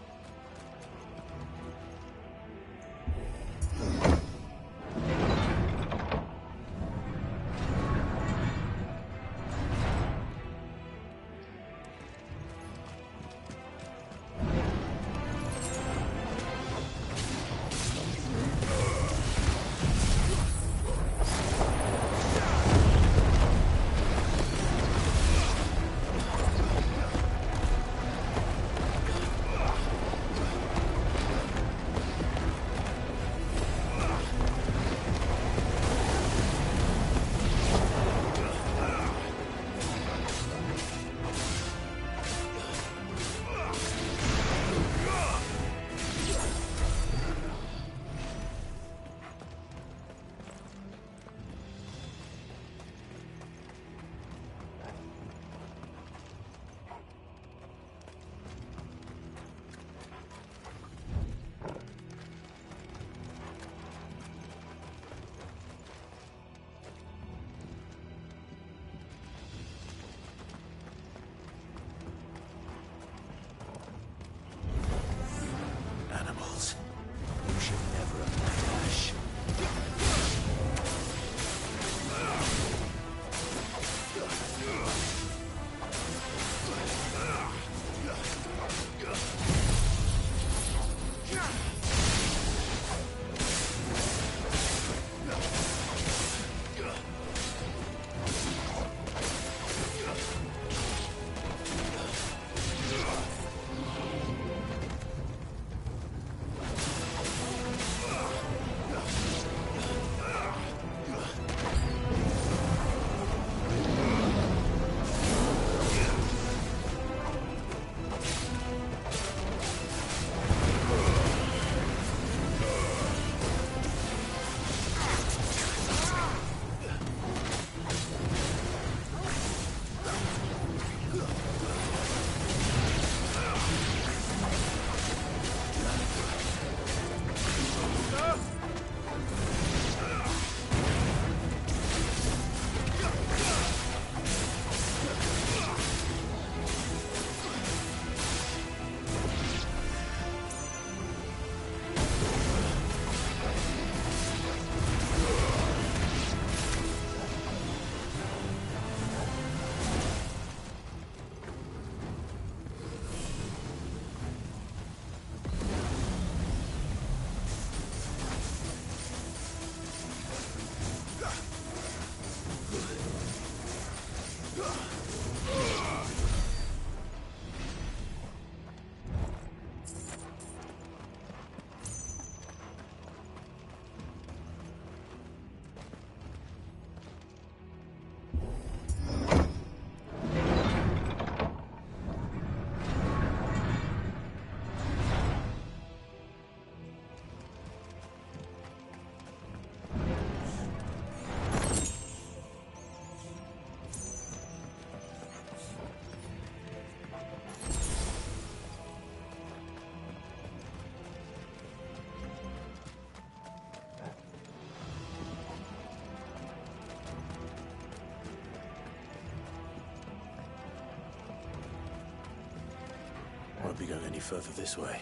I'll be going any further this way.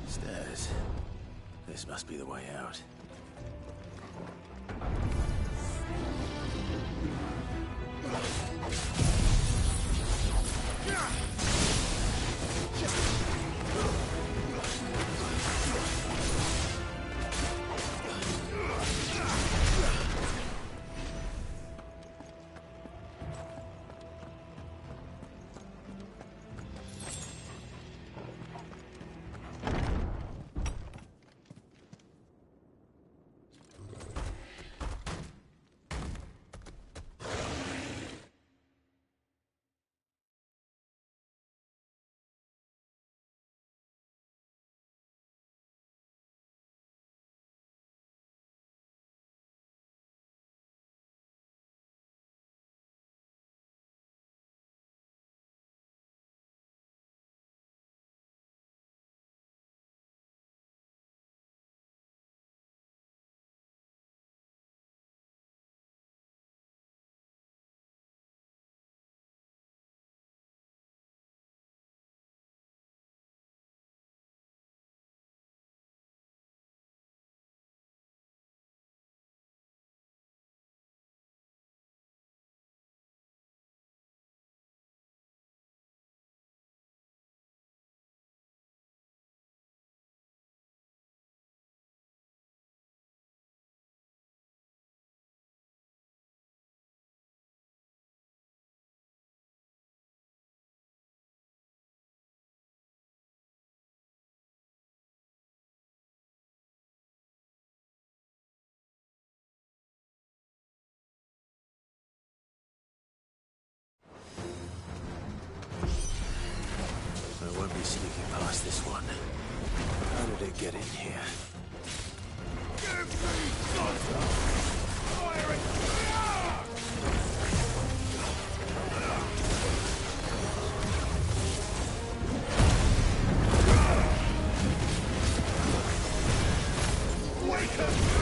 Stairs. This must be the way out. I won't be sneaking past this one. How did it get in here? Give me thunder! Fire Wake up!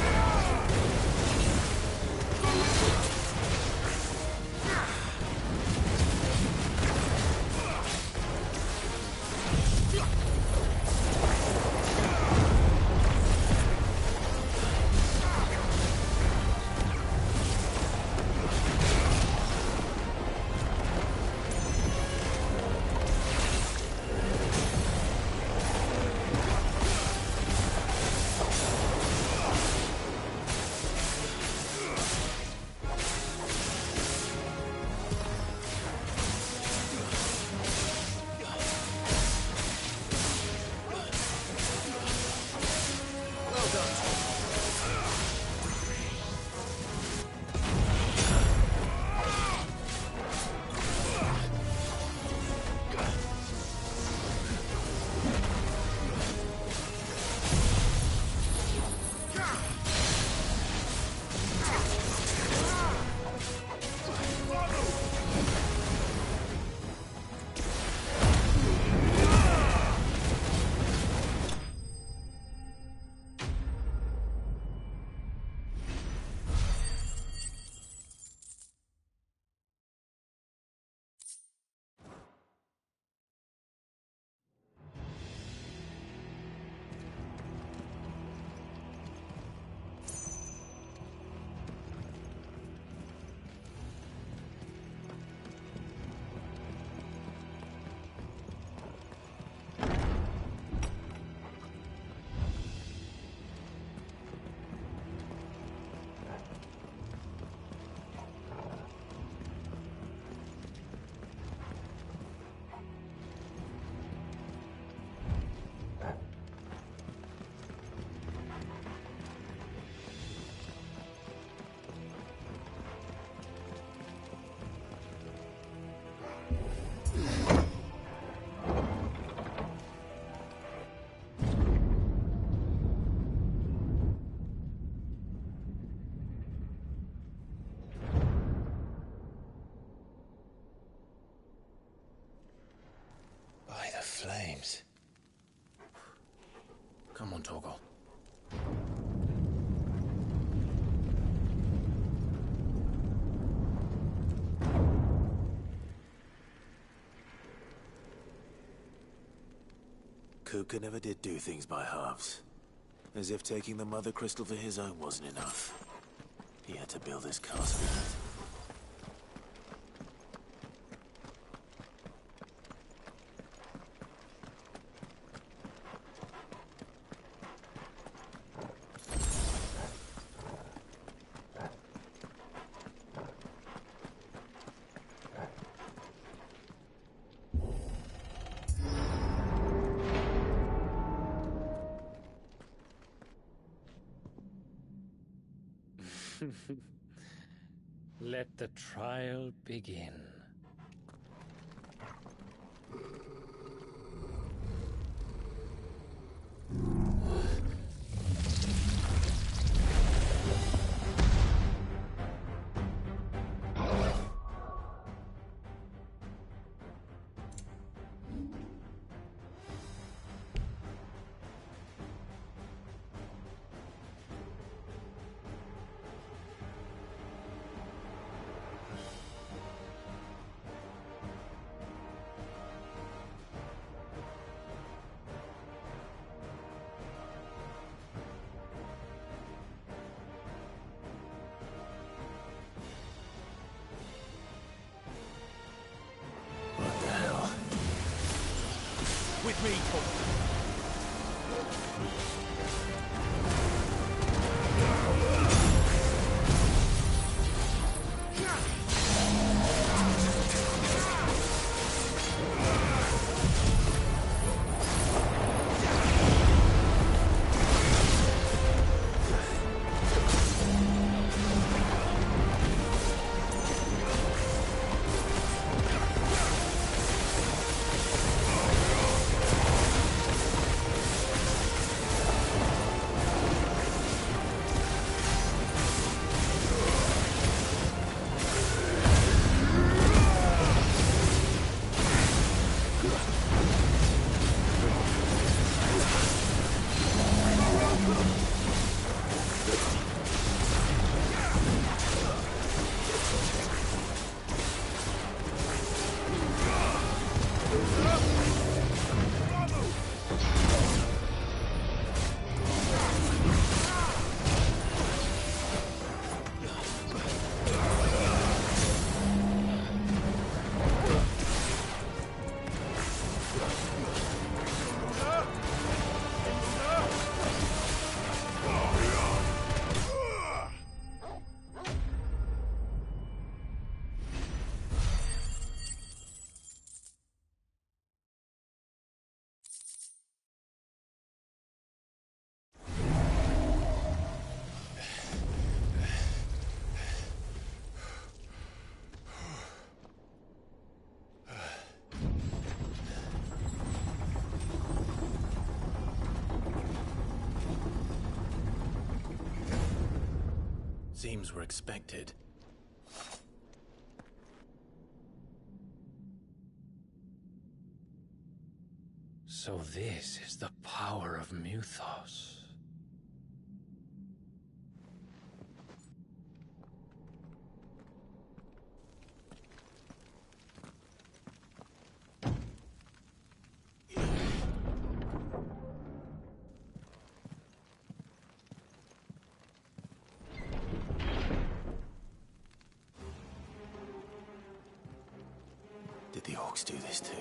Come on, Torgal. Kupka never did do things by halves. As if taking the Mother Crystal for his own wasn't enough. He had to build his castle with it. Let the trial begin. With me, Seems we're expected. So this is the power of Muthos. Did the orcs do this too?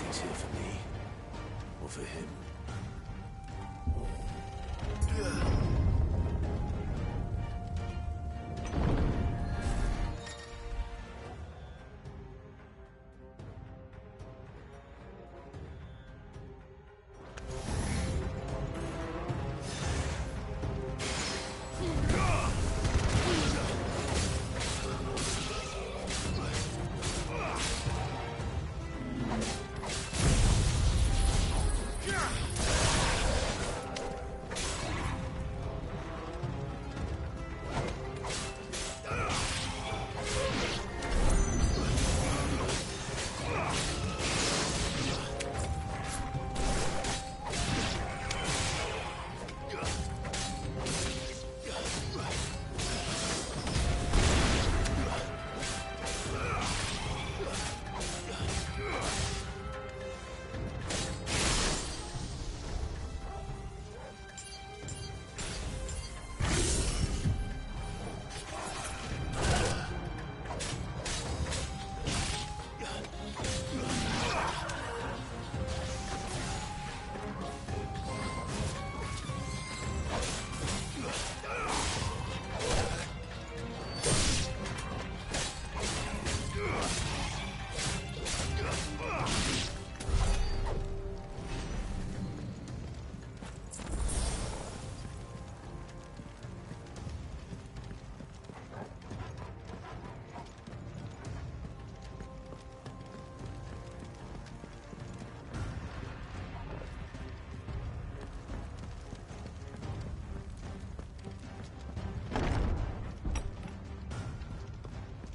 Anything's here for me. Or for him.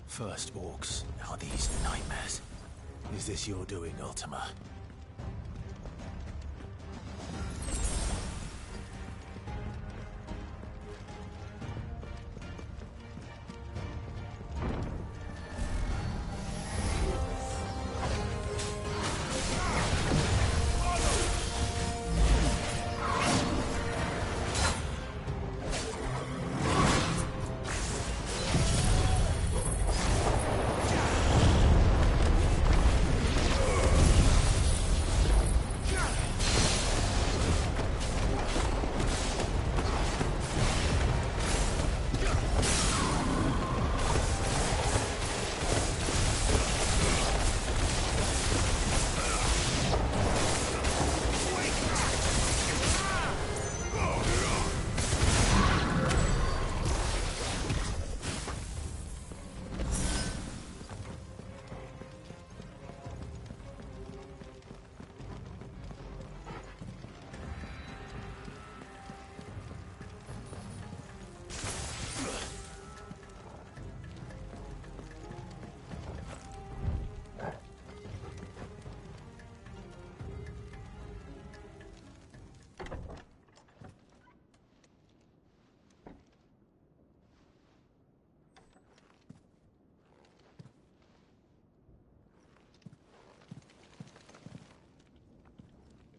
First orcs, now these nightmares. Is this your doing, Ultima?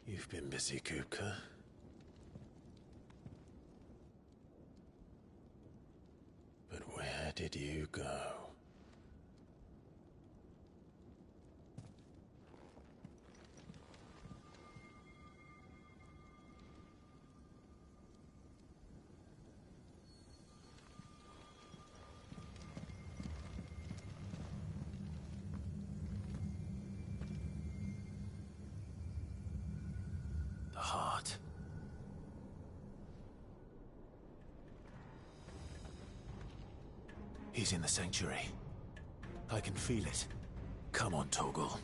You've been busy, Kupka. But where did you go? The heart. He's in the sanctuary. I can feel it. Come on, Torgal.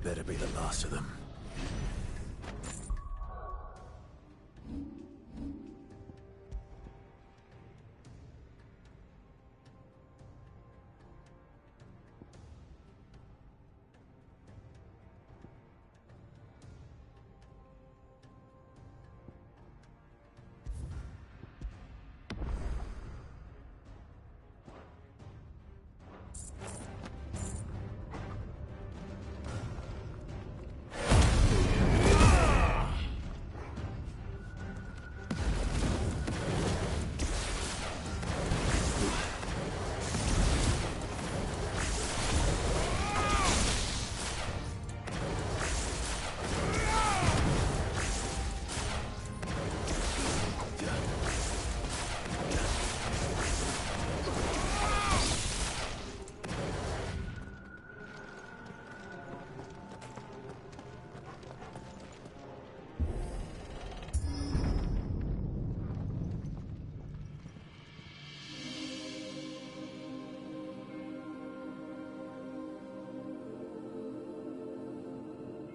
better be the last of them.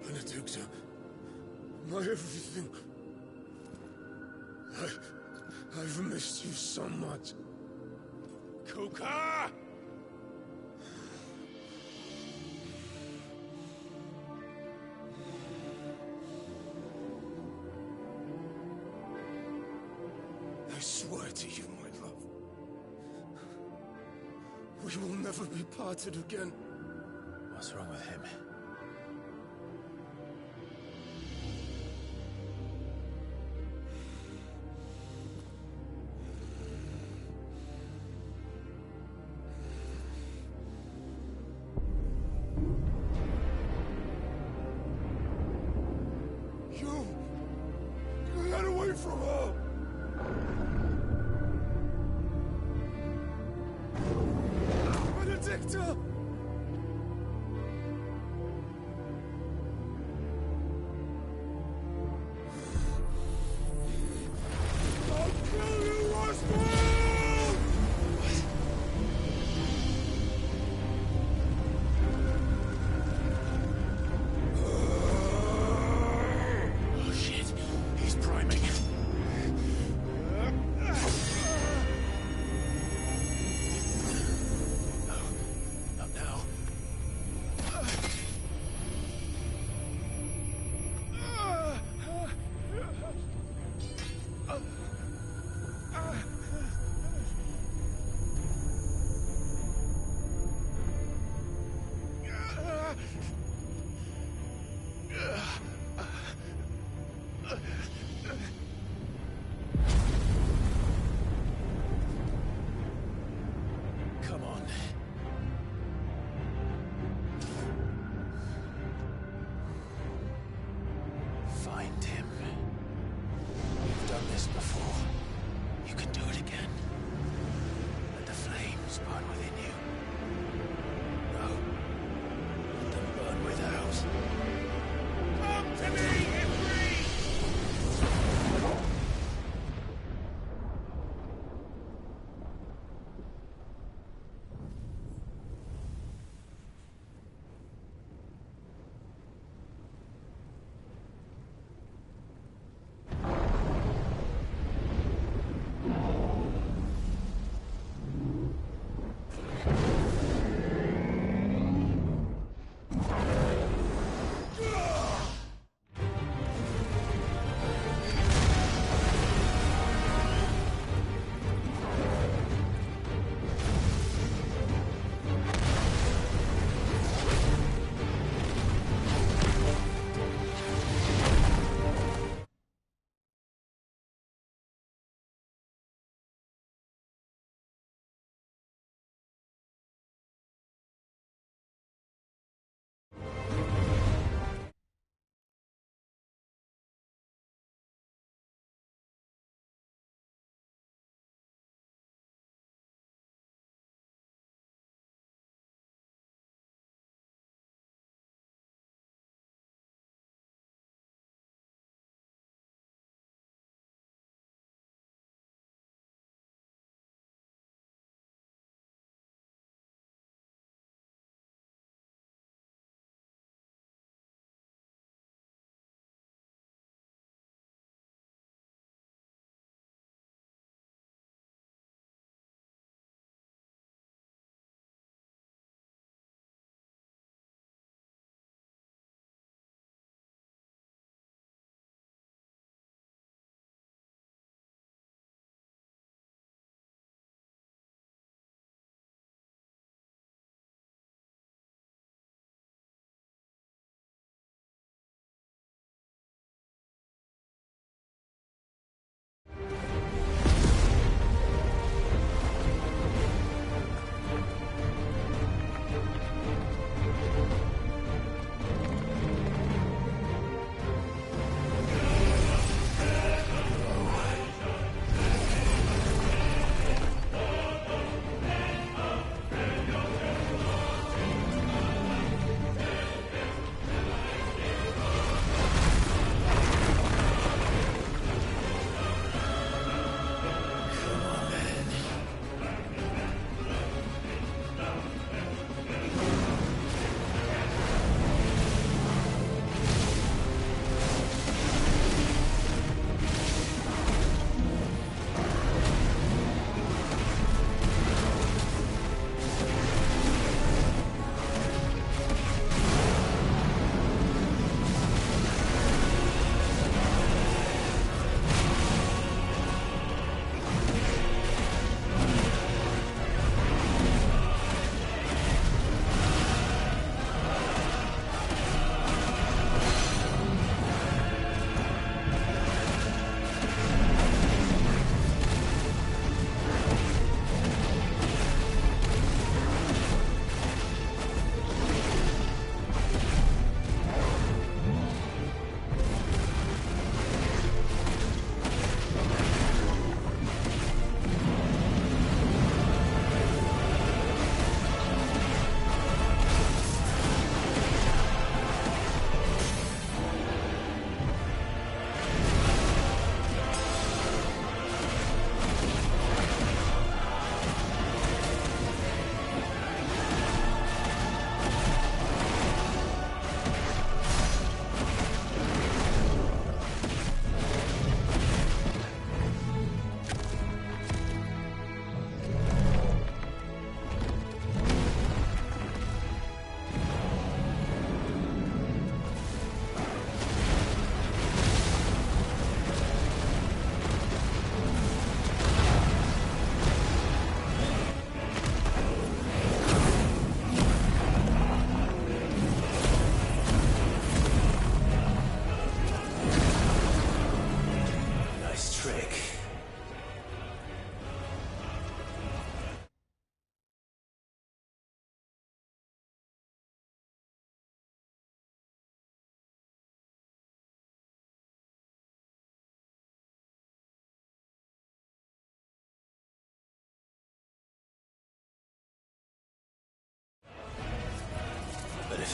Benedicta, my everything. I've missed you so much. Kuka! I swear to you, my love, we will never be parted again. What's wrong with him? You got away from her! Benedicta! I'll kill you, Roswell! Oh shit, he's priming.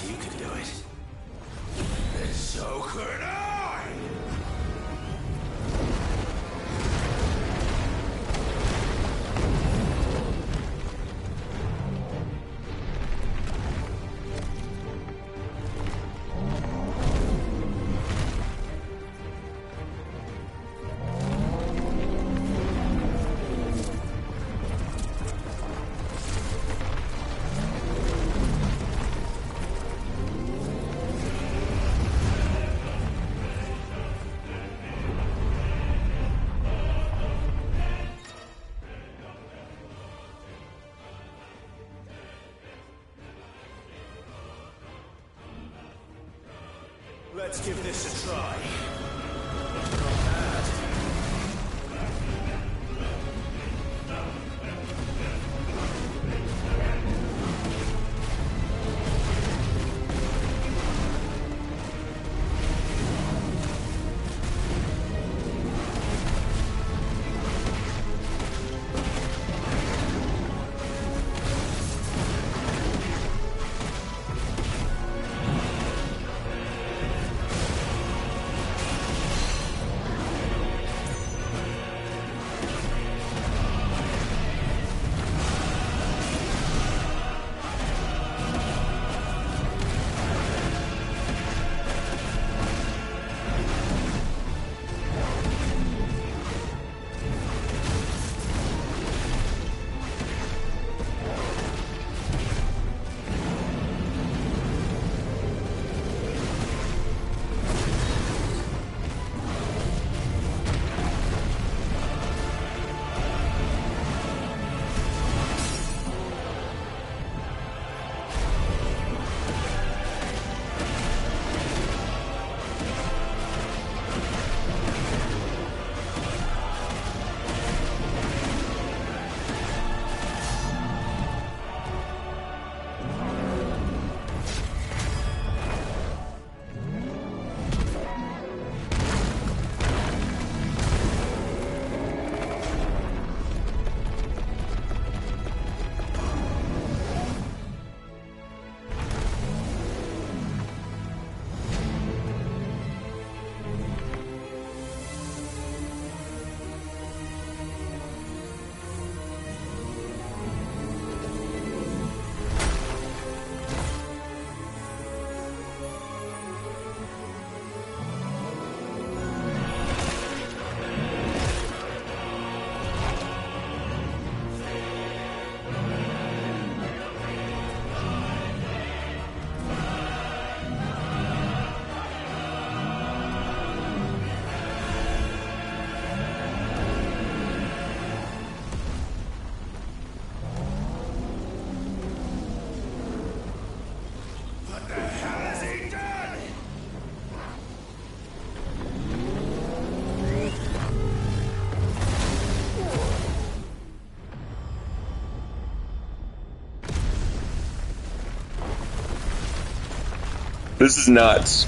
you can do it, then so could I! Let's give this a try. This is nuts.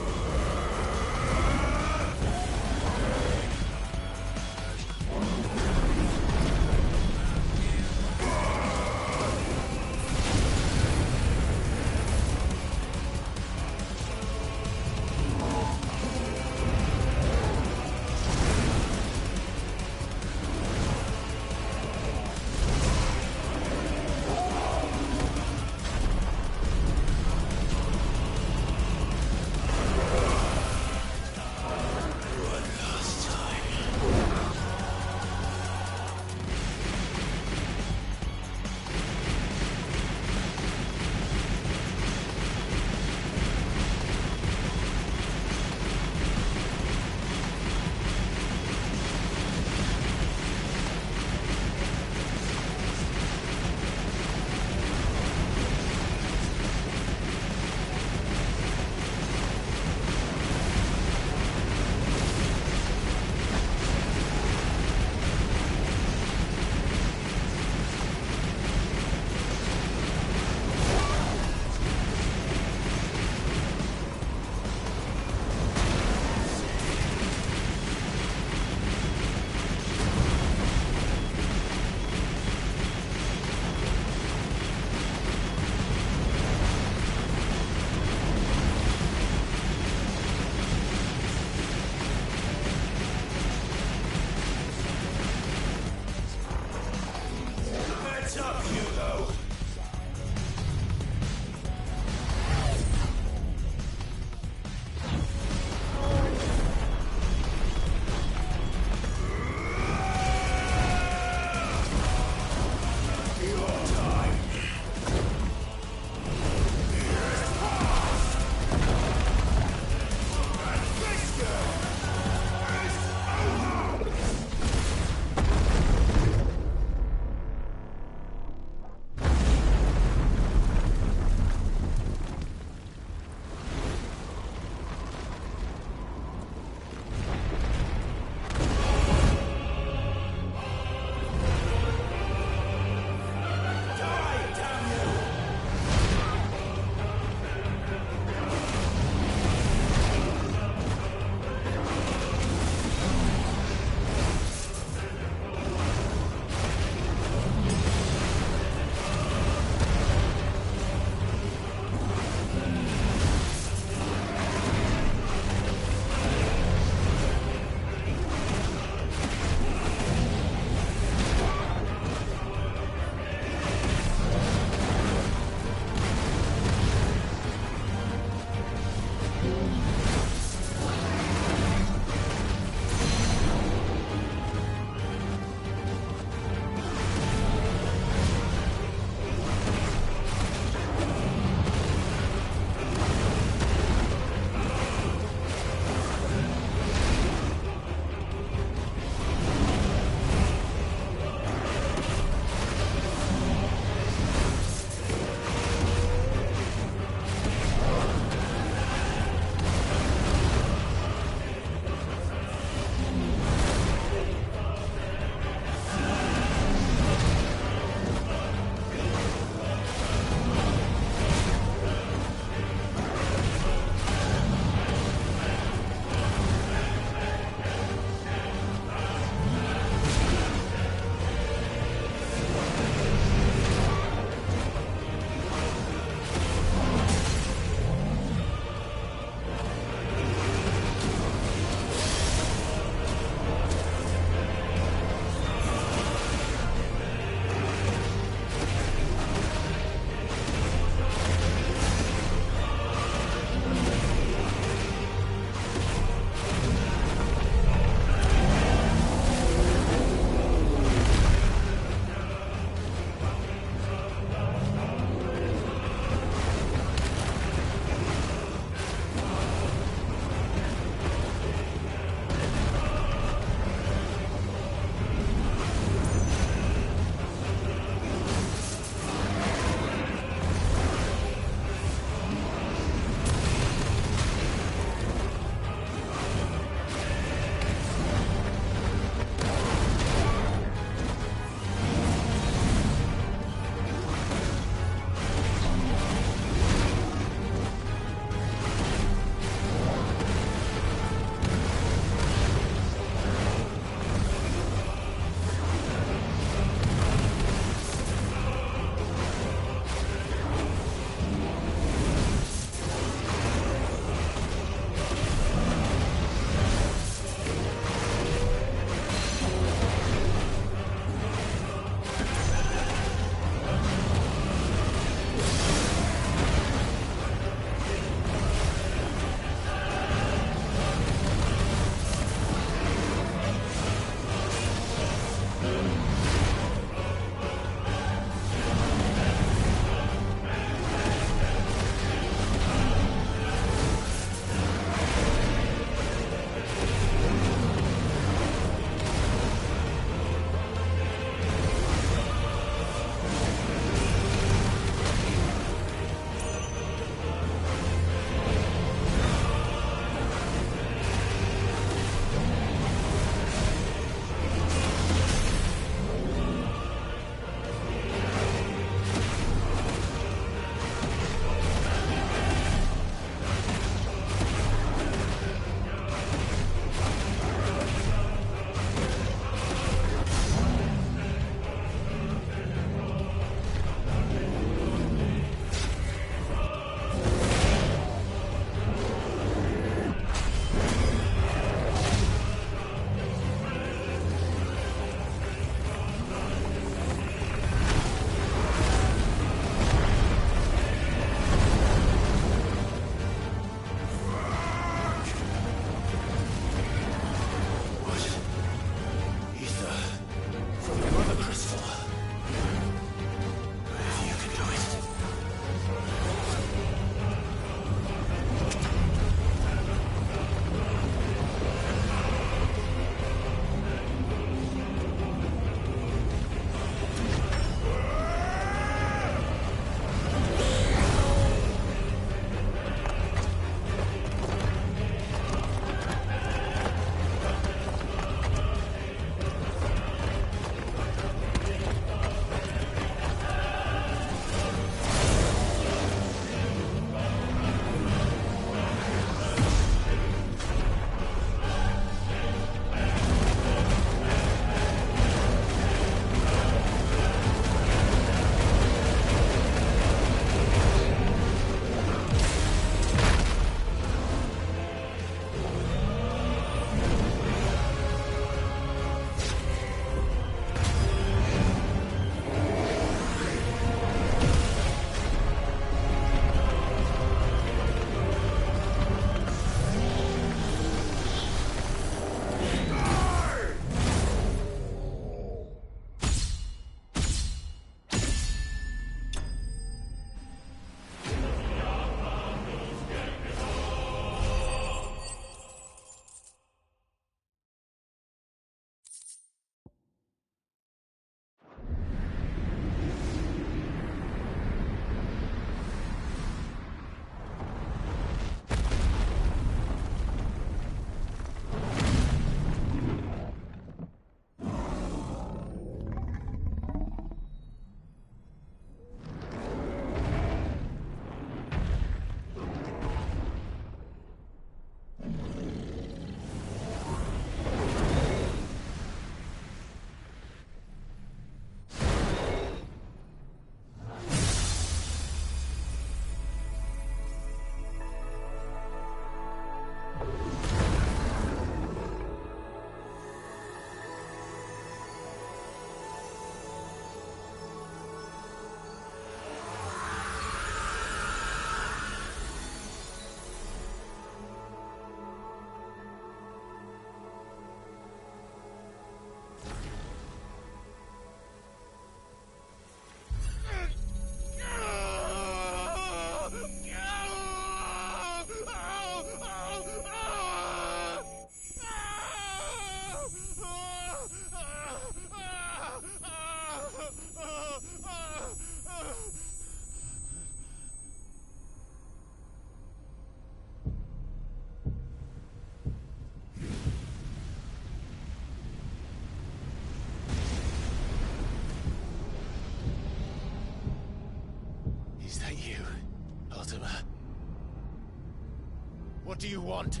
want?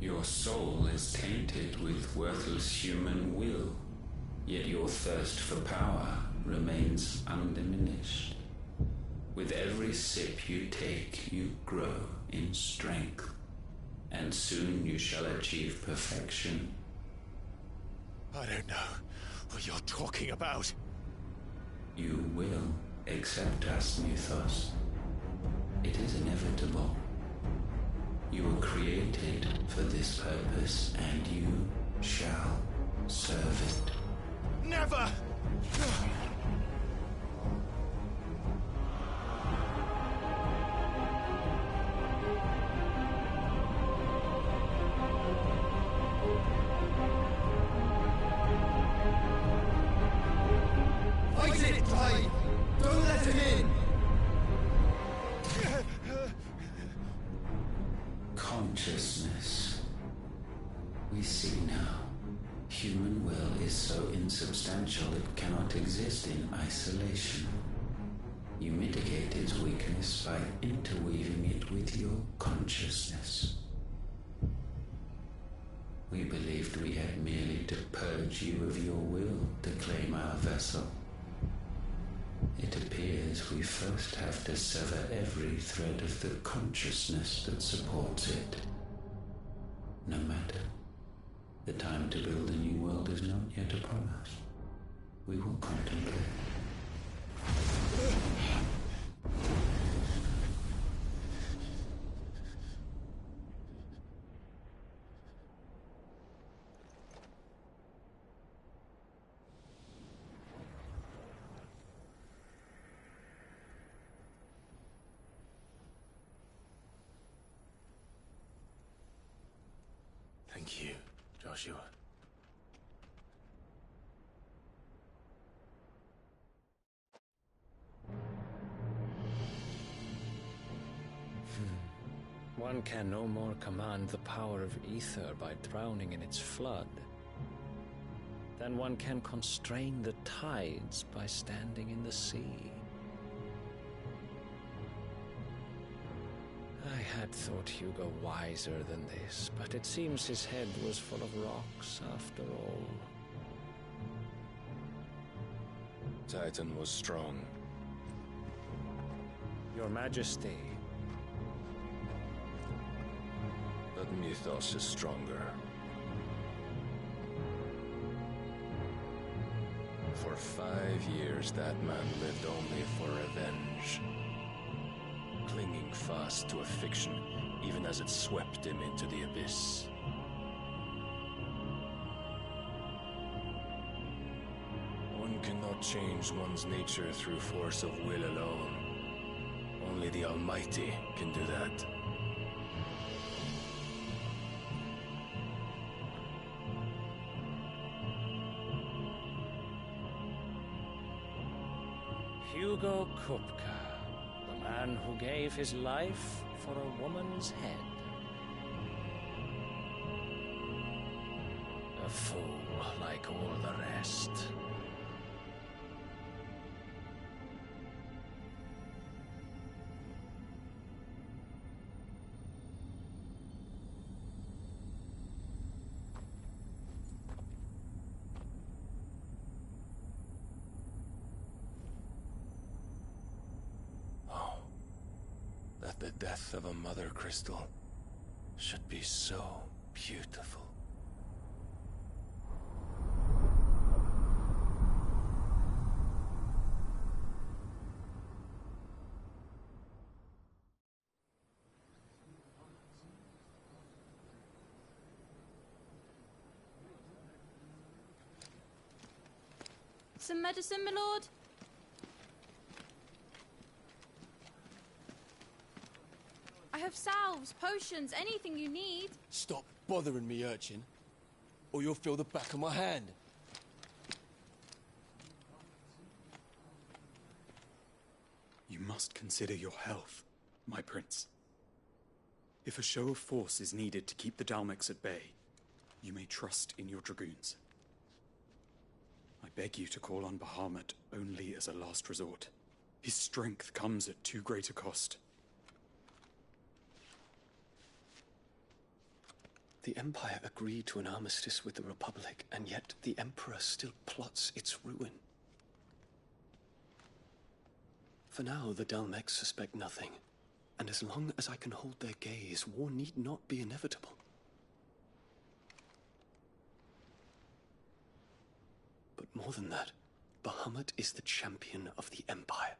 Your soul is tainted with worthless human will, yet your thirst for power remains undiminished. With every sip you take, you grow in strength, and soon you shall achieve perfection. I don't know what you're talking about. You will accept us, Mythos. It is inevitable. You were created for this purpose, and you shall serve it. Never! Fight it, Clive! Don't let him in! Consciousness. We see now. Human will is so insubstantial it cannot exist in isolation. You mitigate its weakness by interweaving it with your consciousness. We believed we had merely to purge you of your will to claim our vessel. It appears we first have to sever every thread of the consciousness that supports it. No matter. The time to build a new world is not yet upon us. We will contemplate. Thank you, Joshua. One can no more command the power of ether by drowning in its flood than one can constrain the tides by standing in the sea. I had thought Hugo wiser than this, but it seems his head was full of rocks after all. Titan was strong. Your Majesty. But Mythos is stronger. For 5 years, that man lived only for revenge. Clinging fast to a fiction, even as it swept him into the abyss. One cannot change one's nature through force of will alone. Only the Almighty can do that. Hugo Kupka, the man who gave his life for a woman's head. A fool like all the rest. The death of a mother crystal should be so beautiful. Some medicine, my lord? I have salves, potions, anything you need. Stop bothering me, urchin, or you'll feel the back of my hand. You must consider your health, my prince. If a show of force is needed to keep the Dalmex at bay, you may trust in your dragoons. I beg you to call on Bahamut only as a last resort. His strength comes at too great a cost. The Empire agreed to an armistice with the Republic, and yet the Emperor still plots its ruin. For now, the Dalmex suspect nothing, and as long as I can hold their gaze, war need not be inevitable. But more than that, Bahamut is the champion of the Empire.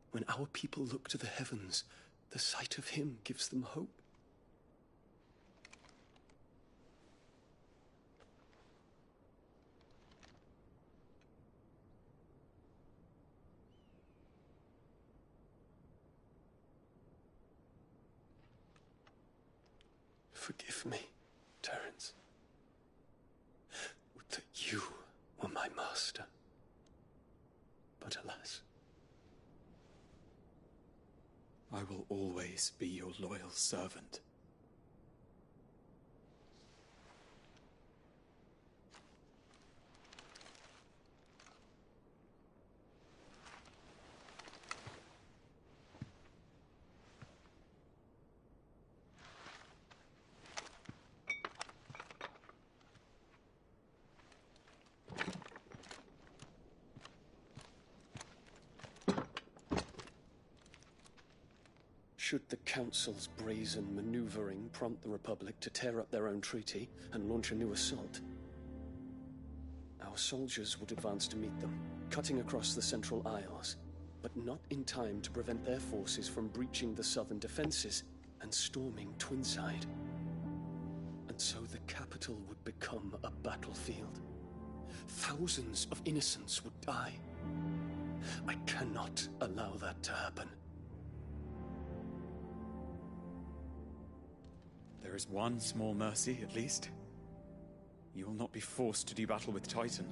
When our people look to the heavens, the sight of him gives them hope. Forgive me, Terence. Would that you were my master. But alas. I will always be your loyal servant. Should the Council's brazen maneuvering prompt the Republic to tear up their own treaty and launch a new assault, our soldiers would advance to meet them, cutting across the Central Isles, but not in time to prevent their forces from breaching the southern defenses and storming Twinside. And so the capital would become a battlefield. Thousands of innocents would die. I cannot allow that to happen. There is one small mercy, at least. You will not be forced to do battle with Titan.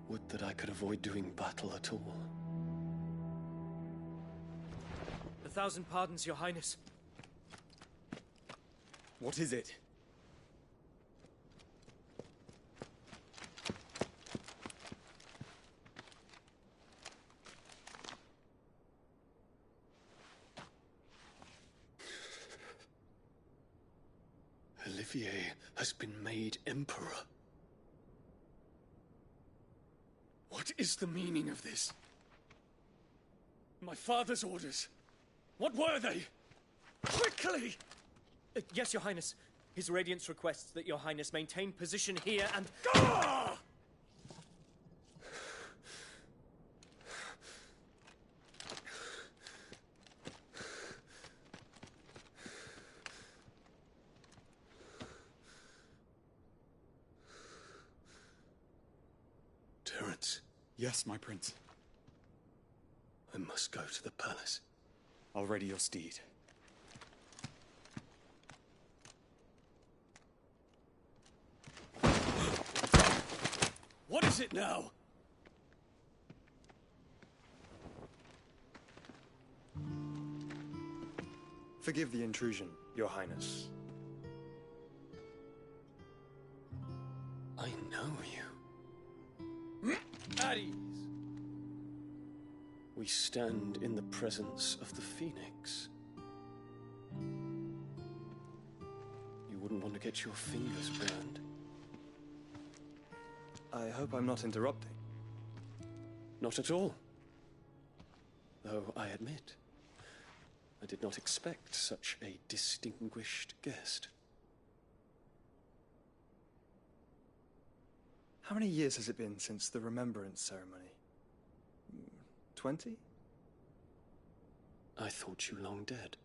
Would that I could avoid doing battle at all. 1,000 pardons, Your Highness. What is it? Olivier has been made Emperor. What is the meaning of this? My father's orders. What were they? Quickly! Yes, Your Highness. His Radiance requests that Your Highness maintain position here and... Ah! Terence. Yes, my prince. I must go to the palace. I'll ready your steed. What is it now? Forgive the intrusion, Your Highness. I know you. At ease. We stand in the presence of the Phoenix. You wouldn't want to get your fingers burned. I hope I'm not interrupting. Not at all. Though I admit, I did not expect such a distinguished guest. How many years has it been since the Remembrance ceremony? 20? I thought you long dead.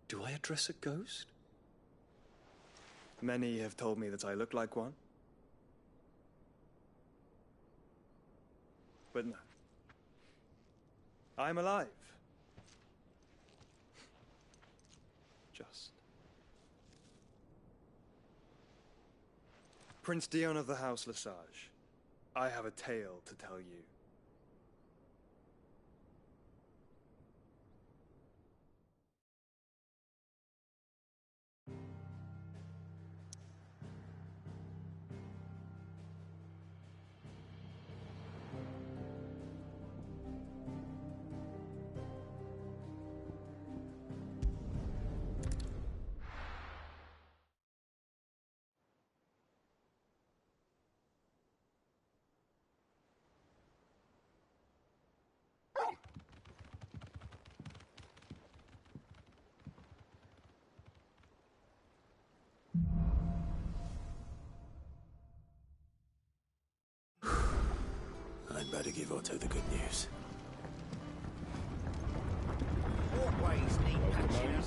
Do I address a ghost? Many have told me that I look like one. But no. I'm alive. Just. Prince Dion of the House Lesage, I have a tale to tell you. better give Otto the good news. Walkways need patching up.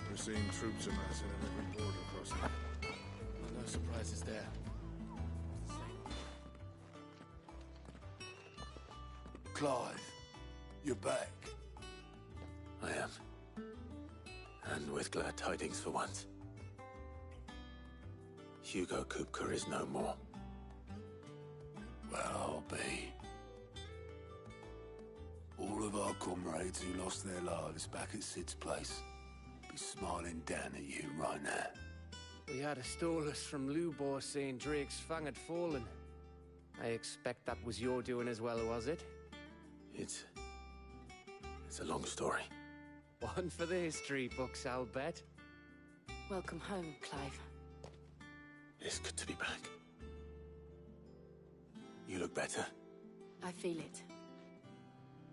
We're seeing troops amassing at every border crossing. No surprises there. Clive, you're back. I am. And with glad tidings for once. Hugo Kupka is no more. Well, I'll be. All of our comrades who lost their lives back at Sid's place be smiling down at you right now. We had a stolus from Lubor saying Drake's Fang had fallen. I expect that was your doing as well, was it? It's a long story. One for the history books, I'll bet. Welcome home, Clive. It's good to be back. You look better. I feel it.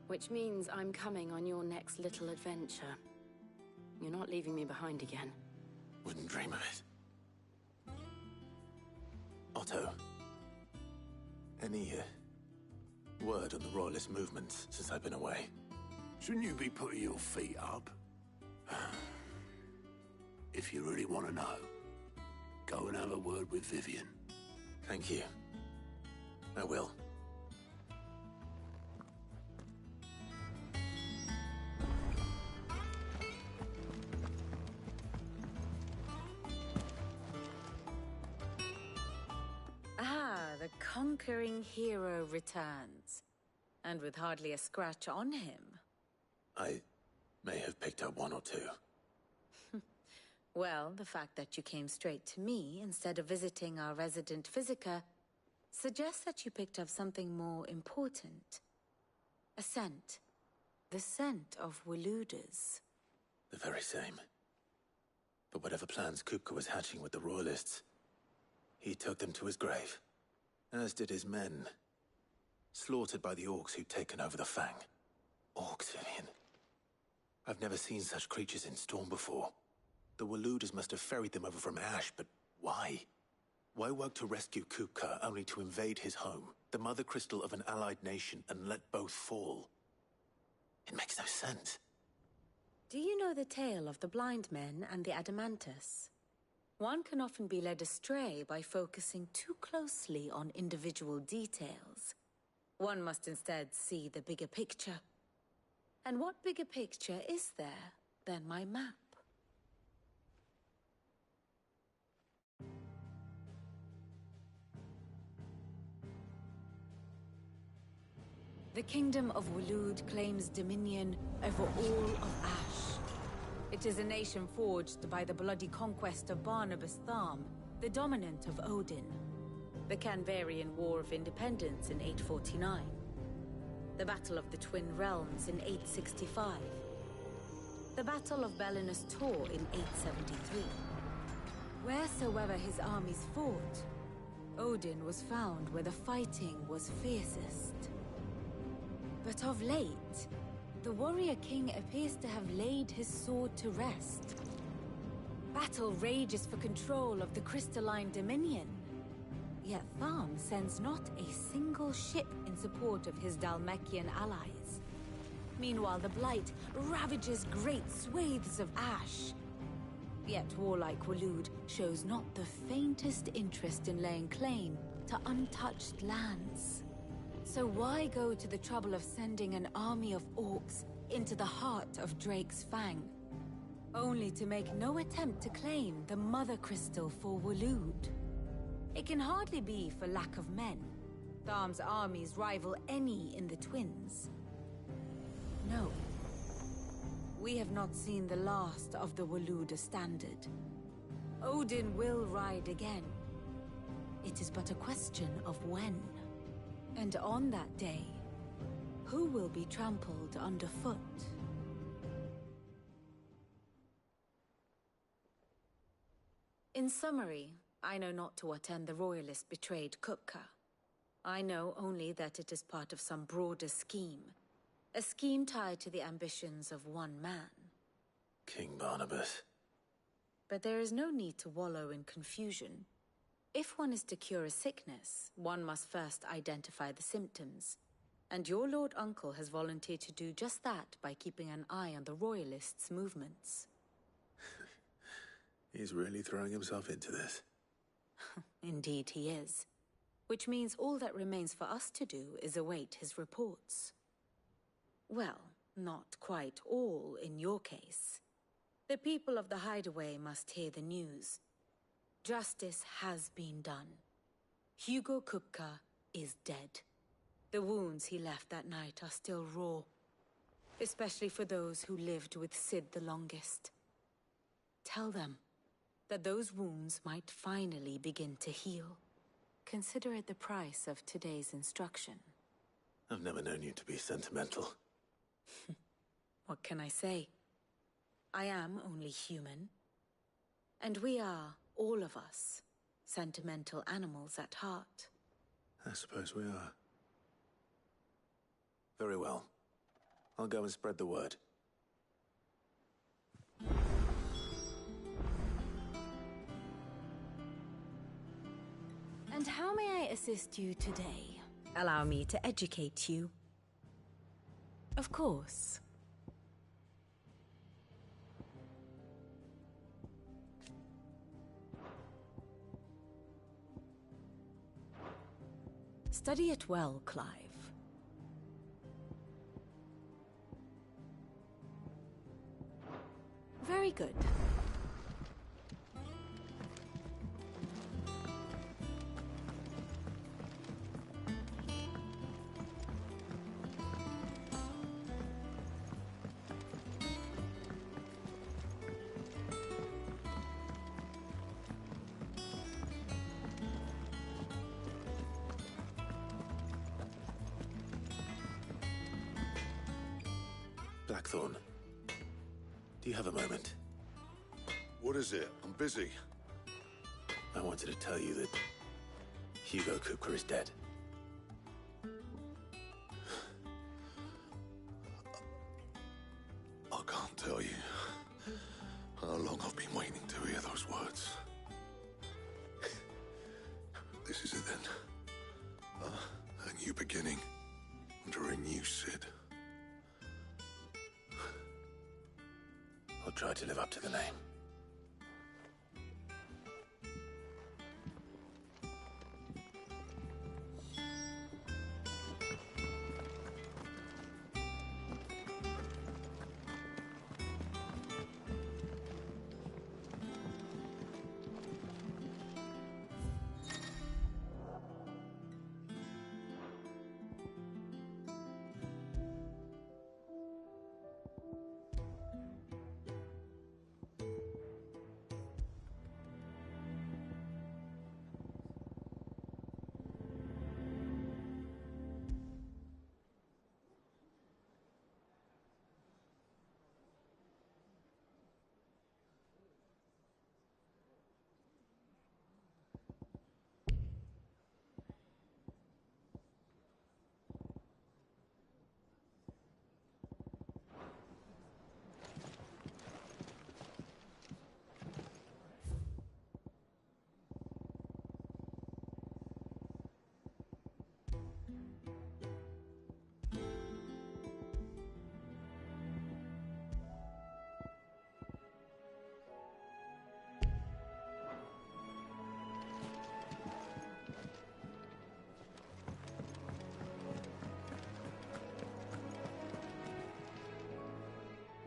Which means I'm coming on your next little adventure. You're not leaving me behind again. Wouldn't dream of it. Otto, any word on the Royalist movements since I've been away? Shouldn't you be putting your feet up? If you really want to know, go and have a word with Vivian. Thank you. I will. The conquering hero returns. And with hardly a scratch on him. I may have picked up one or two. Well, the fact that you came straight to me instead of visiting our resident Physica suggests that you picked up something more important. A scent. The scent of Waludas. The very same. But whatever plans Kupka was hatching with the Royalists, he took them to his grave. As did his men. Slaughtered by the orcs who'd taken over the Fang. Orcs, Vivian. I've never seen such creatures in Storm before. The Waludas must have ferried them over from Ash, but why? Why work to rescue Kupka only to invade his home, the mother crystal of an allied nation, and let both fall? It makes no sense. Do you know the tale of the blind men and the Adamantus? One can often be led astray by focusing too closely on individual details. One must instead see the bigger picture. And what bigger picture is there than my map? The Kingdom of Waloed claims dominion over all of Ash. It is a nation forged by the bloody conquest of Barnabas Tharm, the dominant of Odin. The Canvarian War of Independence in 849. The Battle of the Twin Realms in 865. The Battle of Belinus Tor in 873. Wheresoever his armies fought, Odin was found where the fighting was fiercest. But of late, the warrior king appears to have laid his sword to rest. Battle rages for control of the crystalline dominion. Yet Tharm sends not a single ship in support of his Dhalmekian allies. Meanwhile, the Blight ravages great swathes of Ash. Yet warlike Waloed shows not the faintest interest in laying claim to untouched lands. So why go to the trouble of sending an army of orcs into the heart of Drake's Fang, only to make no attempt to claim the Mother Crystal for Waloed? It can hardly be for lack of men. Tharm's armies rival any in the Twins. No. We have not seen the last of the Waluda standard. Odin will ride again. It is but a question of when. And on that day, who will be trampled underfoot? In summary, I know not to what end the Royalists betrayed Kupka. I know only that it is part of some broader scheme. A scheme tied to the ambitions of one man. King Barnabas. But there is no need to wallow in confusion. If one is to cure a sickness, one must first identify the symptoms. And your Lord Uncle has volunteered to do just that by keeping an eye on the Royalists' movements. He's really throwing himself into this. Indeed he is. Which means all that remains for us to do is await his reports. Well, not quite all in your case. The people of the Hideaway must hear the news. Justice has been done. Hugo Kupka is dead. The wounds he left that night are still raw, especially for those who lived with Sid the longest. Tell them that those wounds might finally begin to heal. Consider it the price of today's instruction. I've never known you to be sentimental. What can I say? I am only human. And we are, all of us, sentimental animals at heart. I suppose we are. Very well. I'll go and spread the word. And how may I assist you today? Allow me to educate you. Of course. Study it well, Clive. Very good. Blackthorn, do you have a moment? What is it? I'm busy. I wanted to tell you that Hugo Kupka is dead. I can't tell you how long I've been waiting to hear those words. This is it then. A new beginning under a new Sid. I'll try to live up to the name.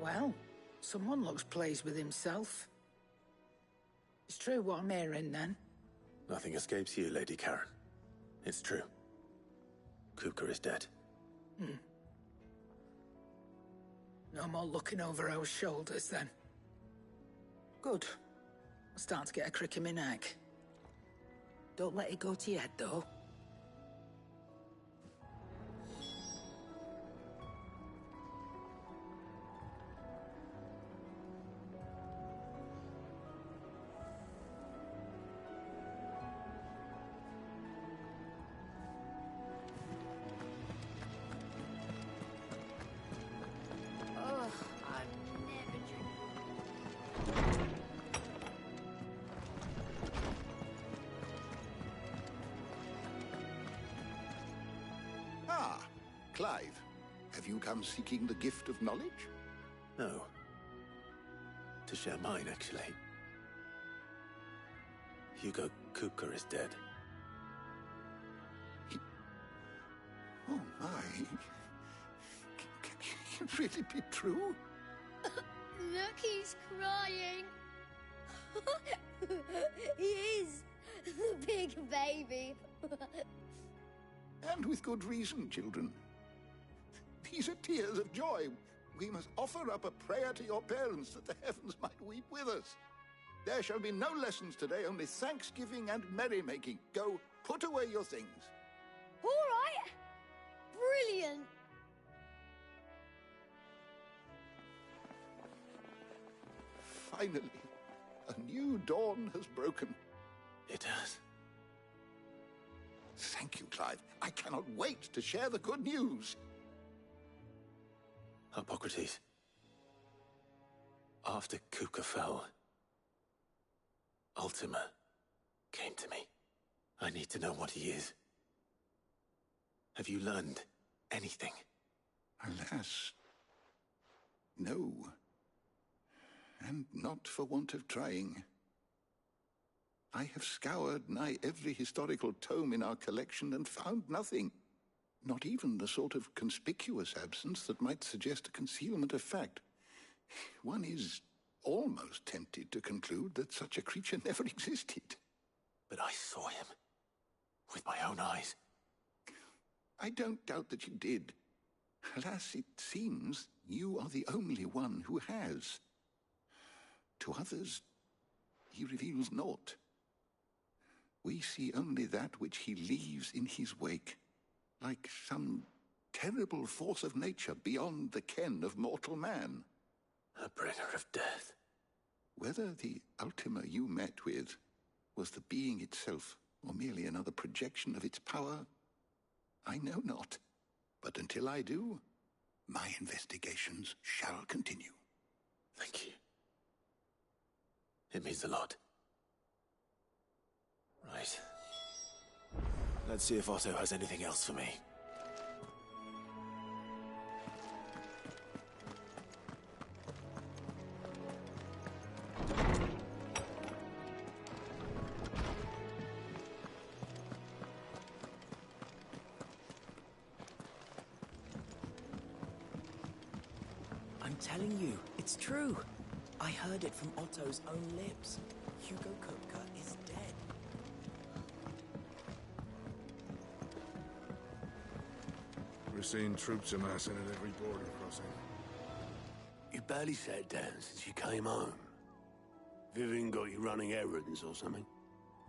Well, someone looks pleased with himself. It's true what I'm hearing, then. Nothing escapes you, Lady Karen. It's true. Kupka is dead. No more looking over our shoulders, then. Good. I'm starting to get a crick in my neck. Don't let it go to your head, though. Clive, have you come seeking the gift of knowledge? No. To share mine, actually. Hugo Kupka is dead. Oh my. Can it really be true? Look, he's crying. He is. The big baby. And with good reason, children. These are tears of joy. We must offer up a prayer to your parents that the heavens might weep with us. There shall be no lessons today, only thanksgiving and merrymaking. Go, put away your things. All right. Brilliant. Finally, a new dawn has broken. It has. Thank you, Clive. I cannot wait to share the good news. Hippocrates. After Kupka fell, Ultima came to me. I need to know what he is. Have you learned anything? Alas, no. And not for want of trying. I have scoured nigh every historical tome in our collection and found nothing. Not even the sort of conspicuous absence that might suggest a concealment of fact. One is almost tempted to conclude that such a creature never existed. But I saw him. With my own eyes. I don't doubt that you did. Alas, it seems you are the only one who has. To others, he reveals naught. We see only that which he leaves in his wake, like some terrible force of nature beyond the ken of mortal man. A bringer of death. Whether the Ultima you met with was the being itself, or merely another projection of its power, I know not. But until I do, my investigations shall continue. Thank you. It means a lot. Right. Let's see if Otto has anything else for me. I'm telling you, it's true. I heard it from Otto's own lips. Hugo Kupka is dead. We're seeing troops amassing at every border crossing. You barely sat down since you came home. Vivian got you running errands or something?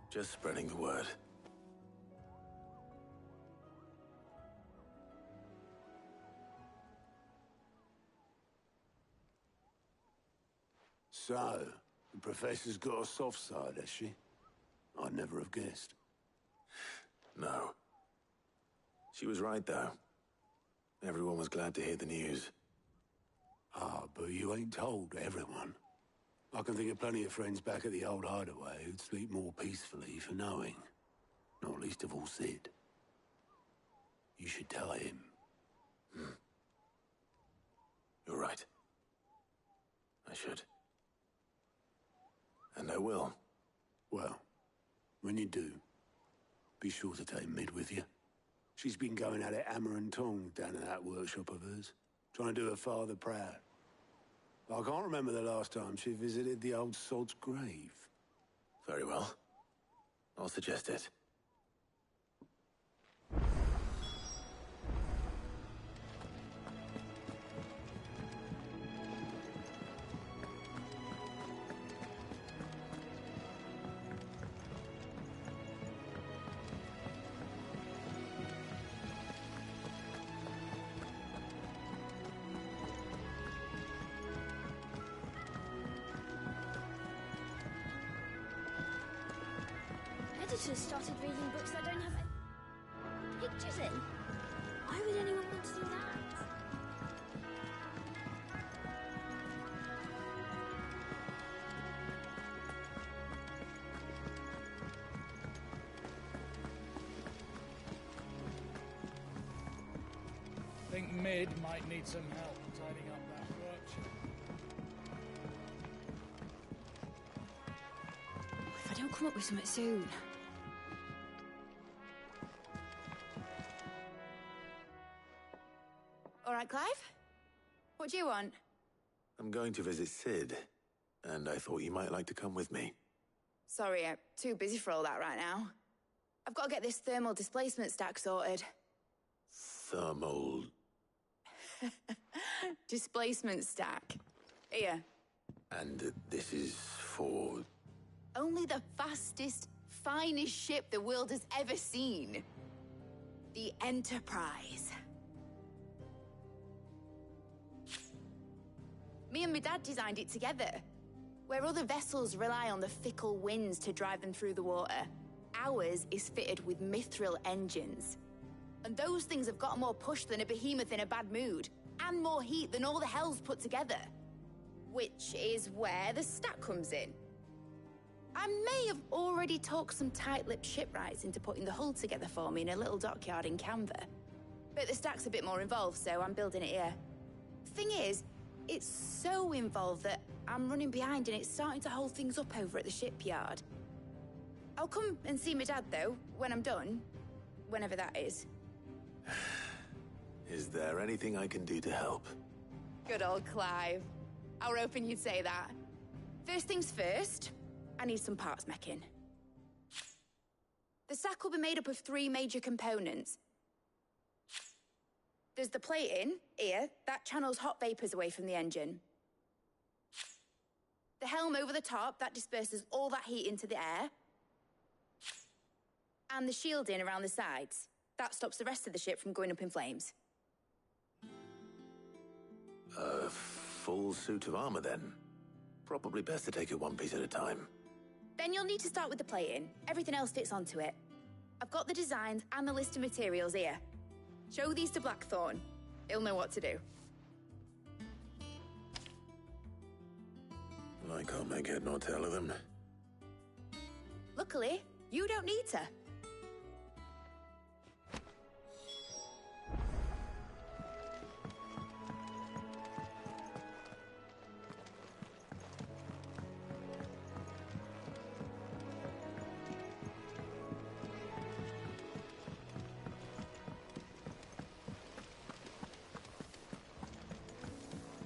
Just spreading the word. So, the Professor's got a soft side, has she? I'd never have guessed. No. She was right, though. Everyone was glad to hear the news. Ah, but you ain't told everyone. I can think of plenty of friends back at the old hideaway who'd sleep more peacefully for knowing. Not least of all Sid. You should tell him. You're right. I should. And I will. Well, when you do, be sure to take Mid with you. She's been going at it hammer and tongs down in that workshop of hers, trying to do her father proud. I can't remember the last time she visited the old sod's grave. Very well. I'll suggest it. Editors started reading books that don't have any pictures in. Why would anyone want to do that? Mid might need some help tidying up that workshop. If I don't come up with something soon. All right, Clive? What do you want? I'm going to visit Sid, and I thought you might like to come with me. Sorry, I'm too busy for all that right now. I've got to get this thermal displacement stack sorted. Thermal... Displacement stack. Here. And this is for... Only the fastest, finest ship the world has ever seen. The Enterprise. Me and my dad designed it together. Where other vessels rely on the fickle winds to drive them through the water, ours is fitted with mithril engines. And those things have got more push than a behemoth in a bad mood, and more heat than all the hells put together. Which is where the stack comes in. I may have already talked some tight-lipped shipwrights into putting the hull together for me in a little dockyard in Canva. But the stack's a bit more involved, so I'm building it here. Thing is, it's so involved that I'm running behind and it's starting to hold things up over at the shipyard. I'll come and see my dad, though, when I'm done. Whenever that is. Is there anything I can do to help? Good old Clive. I were hoping you'd say that. First things first, I need some parts meching. The stack will be made up of 3 major components. There's the plating, here, that channels hot vapors away from the engine. The helm over the top, that disperses all that heat into the air. And the shielding around the sides. That stops the rest of the ship from going up in flames. A full suit of armor, then. Probably best to take it one piece at a time. Then you'll need to start with the plating. Everything else fits onto it. I've got the designs and the list of materials here. Show these to Blackthorn. He'll know what to do. I can't make head nor tail of them. Luckily, you don't need to.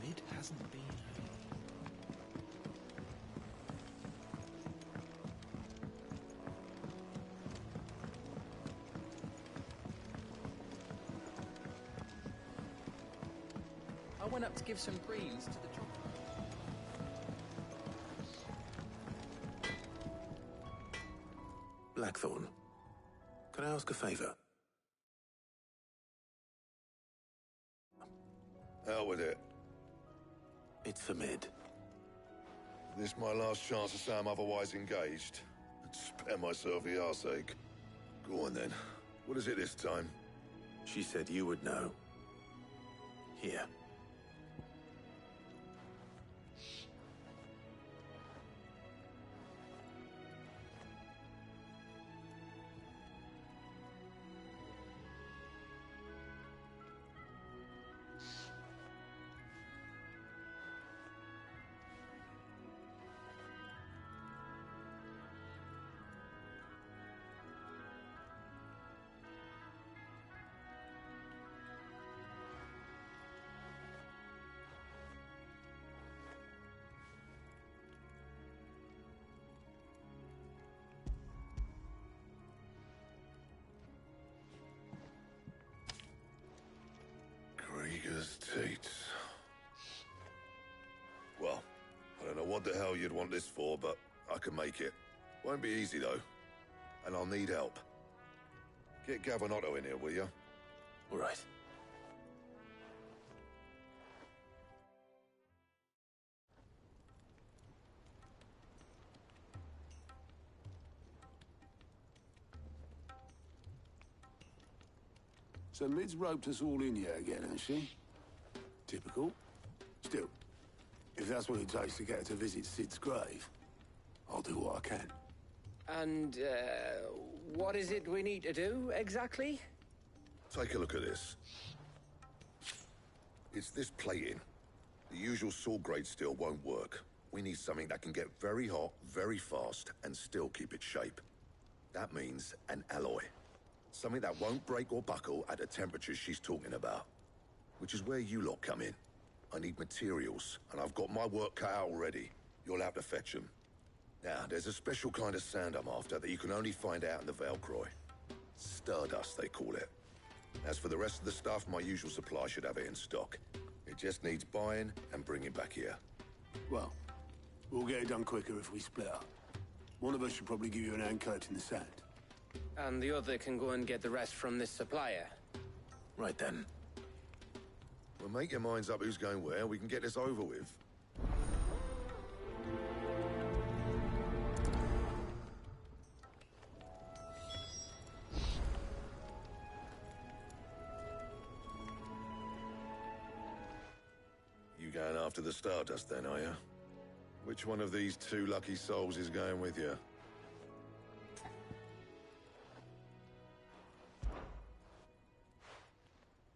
Mid hasn't been... I went up to give some greens to the chopper. Blackthorn, can I ask a favor? Hell with it. It's for Mid. This my last chance to say I'm otherwise engaged. And spare myself the arseache. Go on then. What is it this time? She said you would know. Here. Krieger's Teats. Well, I don't know what the hell you'd want this for, but I can make it. Won't be easy, though. And I'll need help. Get Gavin-Otto in here, will you? All right. So Mid's roped us all in here again, has she? Typical. Still, if that's what it takes to get her to visit Sid's grave, I'll do what I can. And, what is it we need to do, exactly? Take a look at this. It's this plating. The usual sword grade steel won't work. We need something that can get very hot, very fast, and still keep its shape. That means an alloy. Something that won't break or buckle at the temperatures she's talking about. Which is where you lot come in. I need materials, and I've got my work cut out already. You'll have to fetch them. Now, there's a special kind of sand I'm after that you can only find out in the Valcroy. Stardust, they call it. As for the rest of the stuff, my usual supply should have it in stock. It just needs buying and bringing back here. Well, we'll get it done quicker if we split up. One of us should probably give you an hand collecting the sand. And the other can go and get the rest from this supplier. Right then. Well, make your minds up who's going where. We can get this over with. You going after the Stardust then, are you? Which one of these two lucky souls is going with you?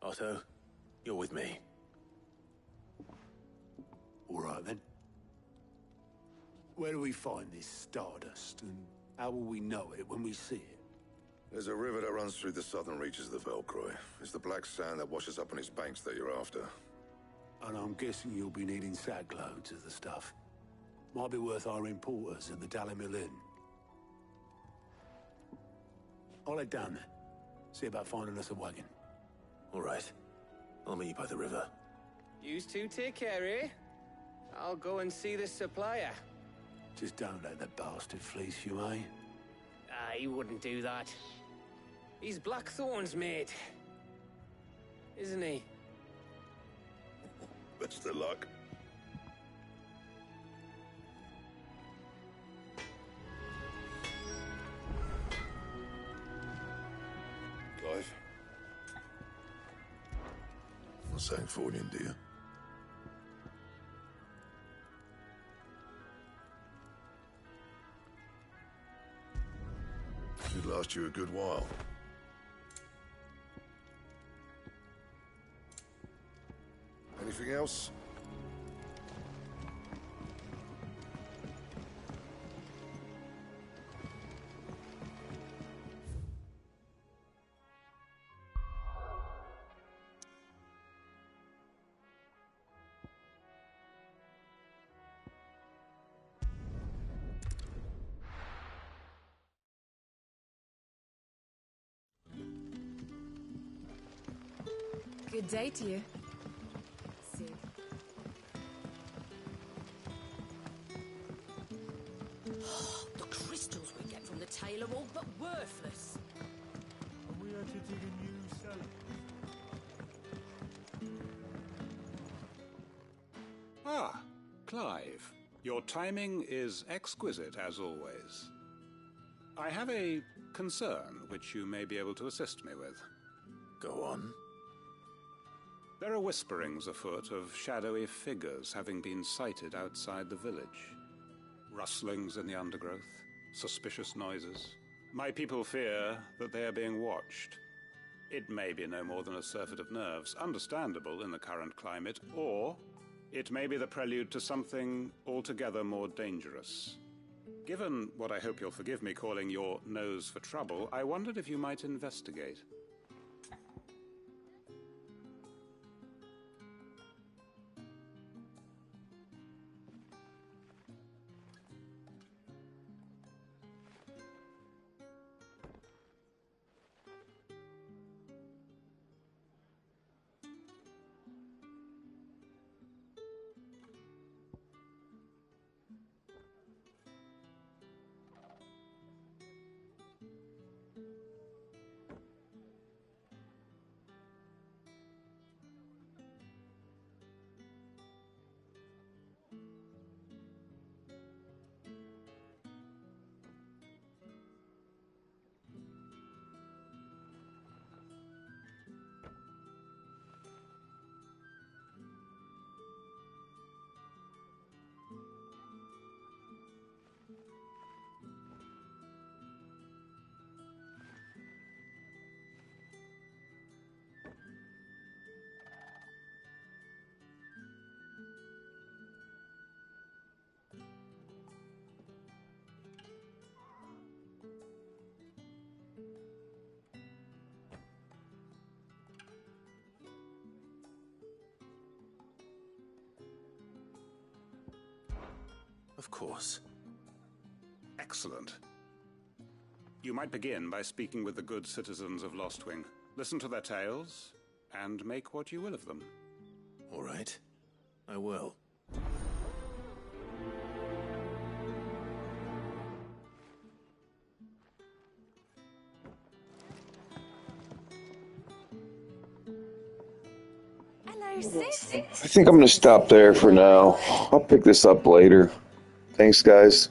Otto, you're with me. All right, then. Where do we find this Stardust, and how will we know it when we see it? There's a river that runs through the southern reaches of the Velcroy. It's the black sand that washes up on its banks that you're after. And I'm guessing you'll be needing sack loads of the stuff. Might be worth our importers at the Dalimil Inn. I'll head down there. See about finding us a wagon. All right. I'll meet you by the river. You two take care, eh? I'll go and see this supplier. Just don't let the bastard fleece you, eh? He wouldn't do that. He's Blackthorn's mate. Isn't he? Best of luck. Clive? Not saying Fornian, do you? Should last you a good while. Anything else? Good day to you. See. The crystals we get from the tail are all but worthless. And we are to dig a new cell. Ah, Clive. Your timing is exquisite, as always. I have a concern which you may be able to assist me with. Go on. There are whisperings afoot of shadowy figures having been sighted outside the village. Rustlings in the undergrowth, suspicious noises. My people fear that they are being watched. It may be no more than a surfeit of nerves, understandable in the current climate, or it may be the prelude to something altogether more dangerous. Given what I hope you'll forgive me calling your nose for trouble, I wondered if you might investigate. Of course. Excellent. You might begin by speaking with the good citizens of Lostwing. Listen to their tales, and make what you will of them. All right. I will. Hello, sis. I think I'm gonna stop there for now. I'll pick this up later. Thanks, guys.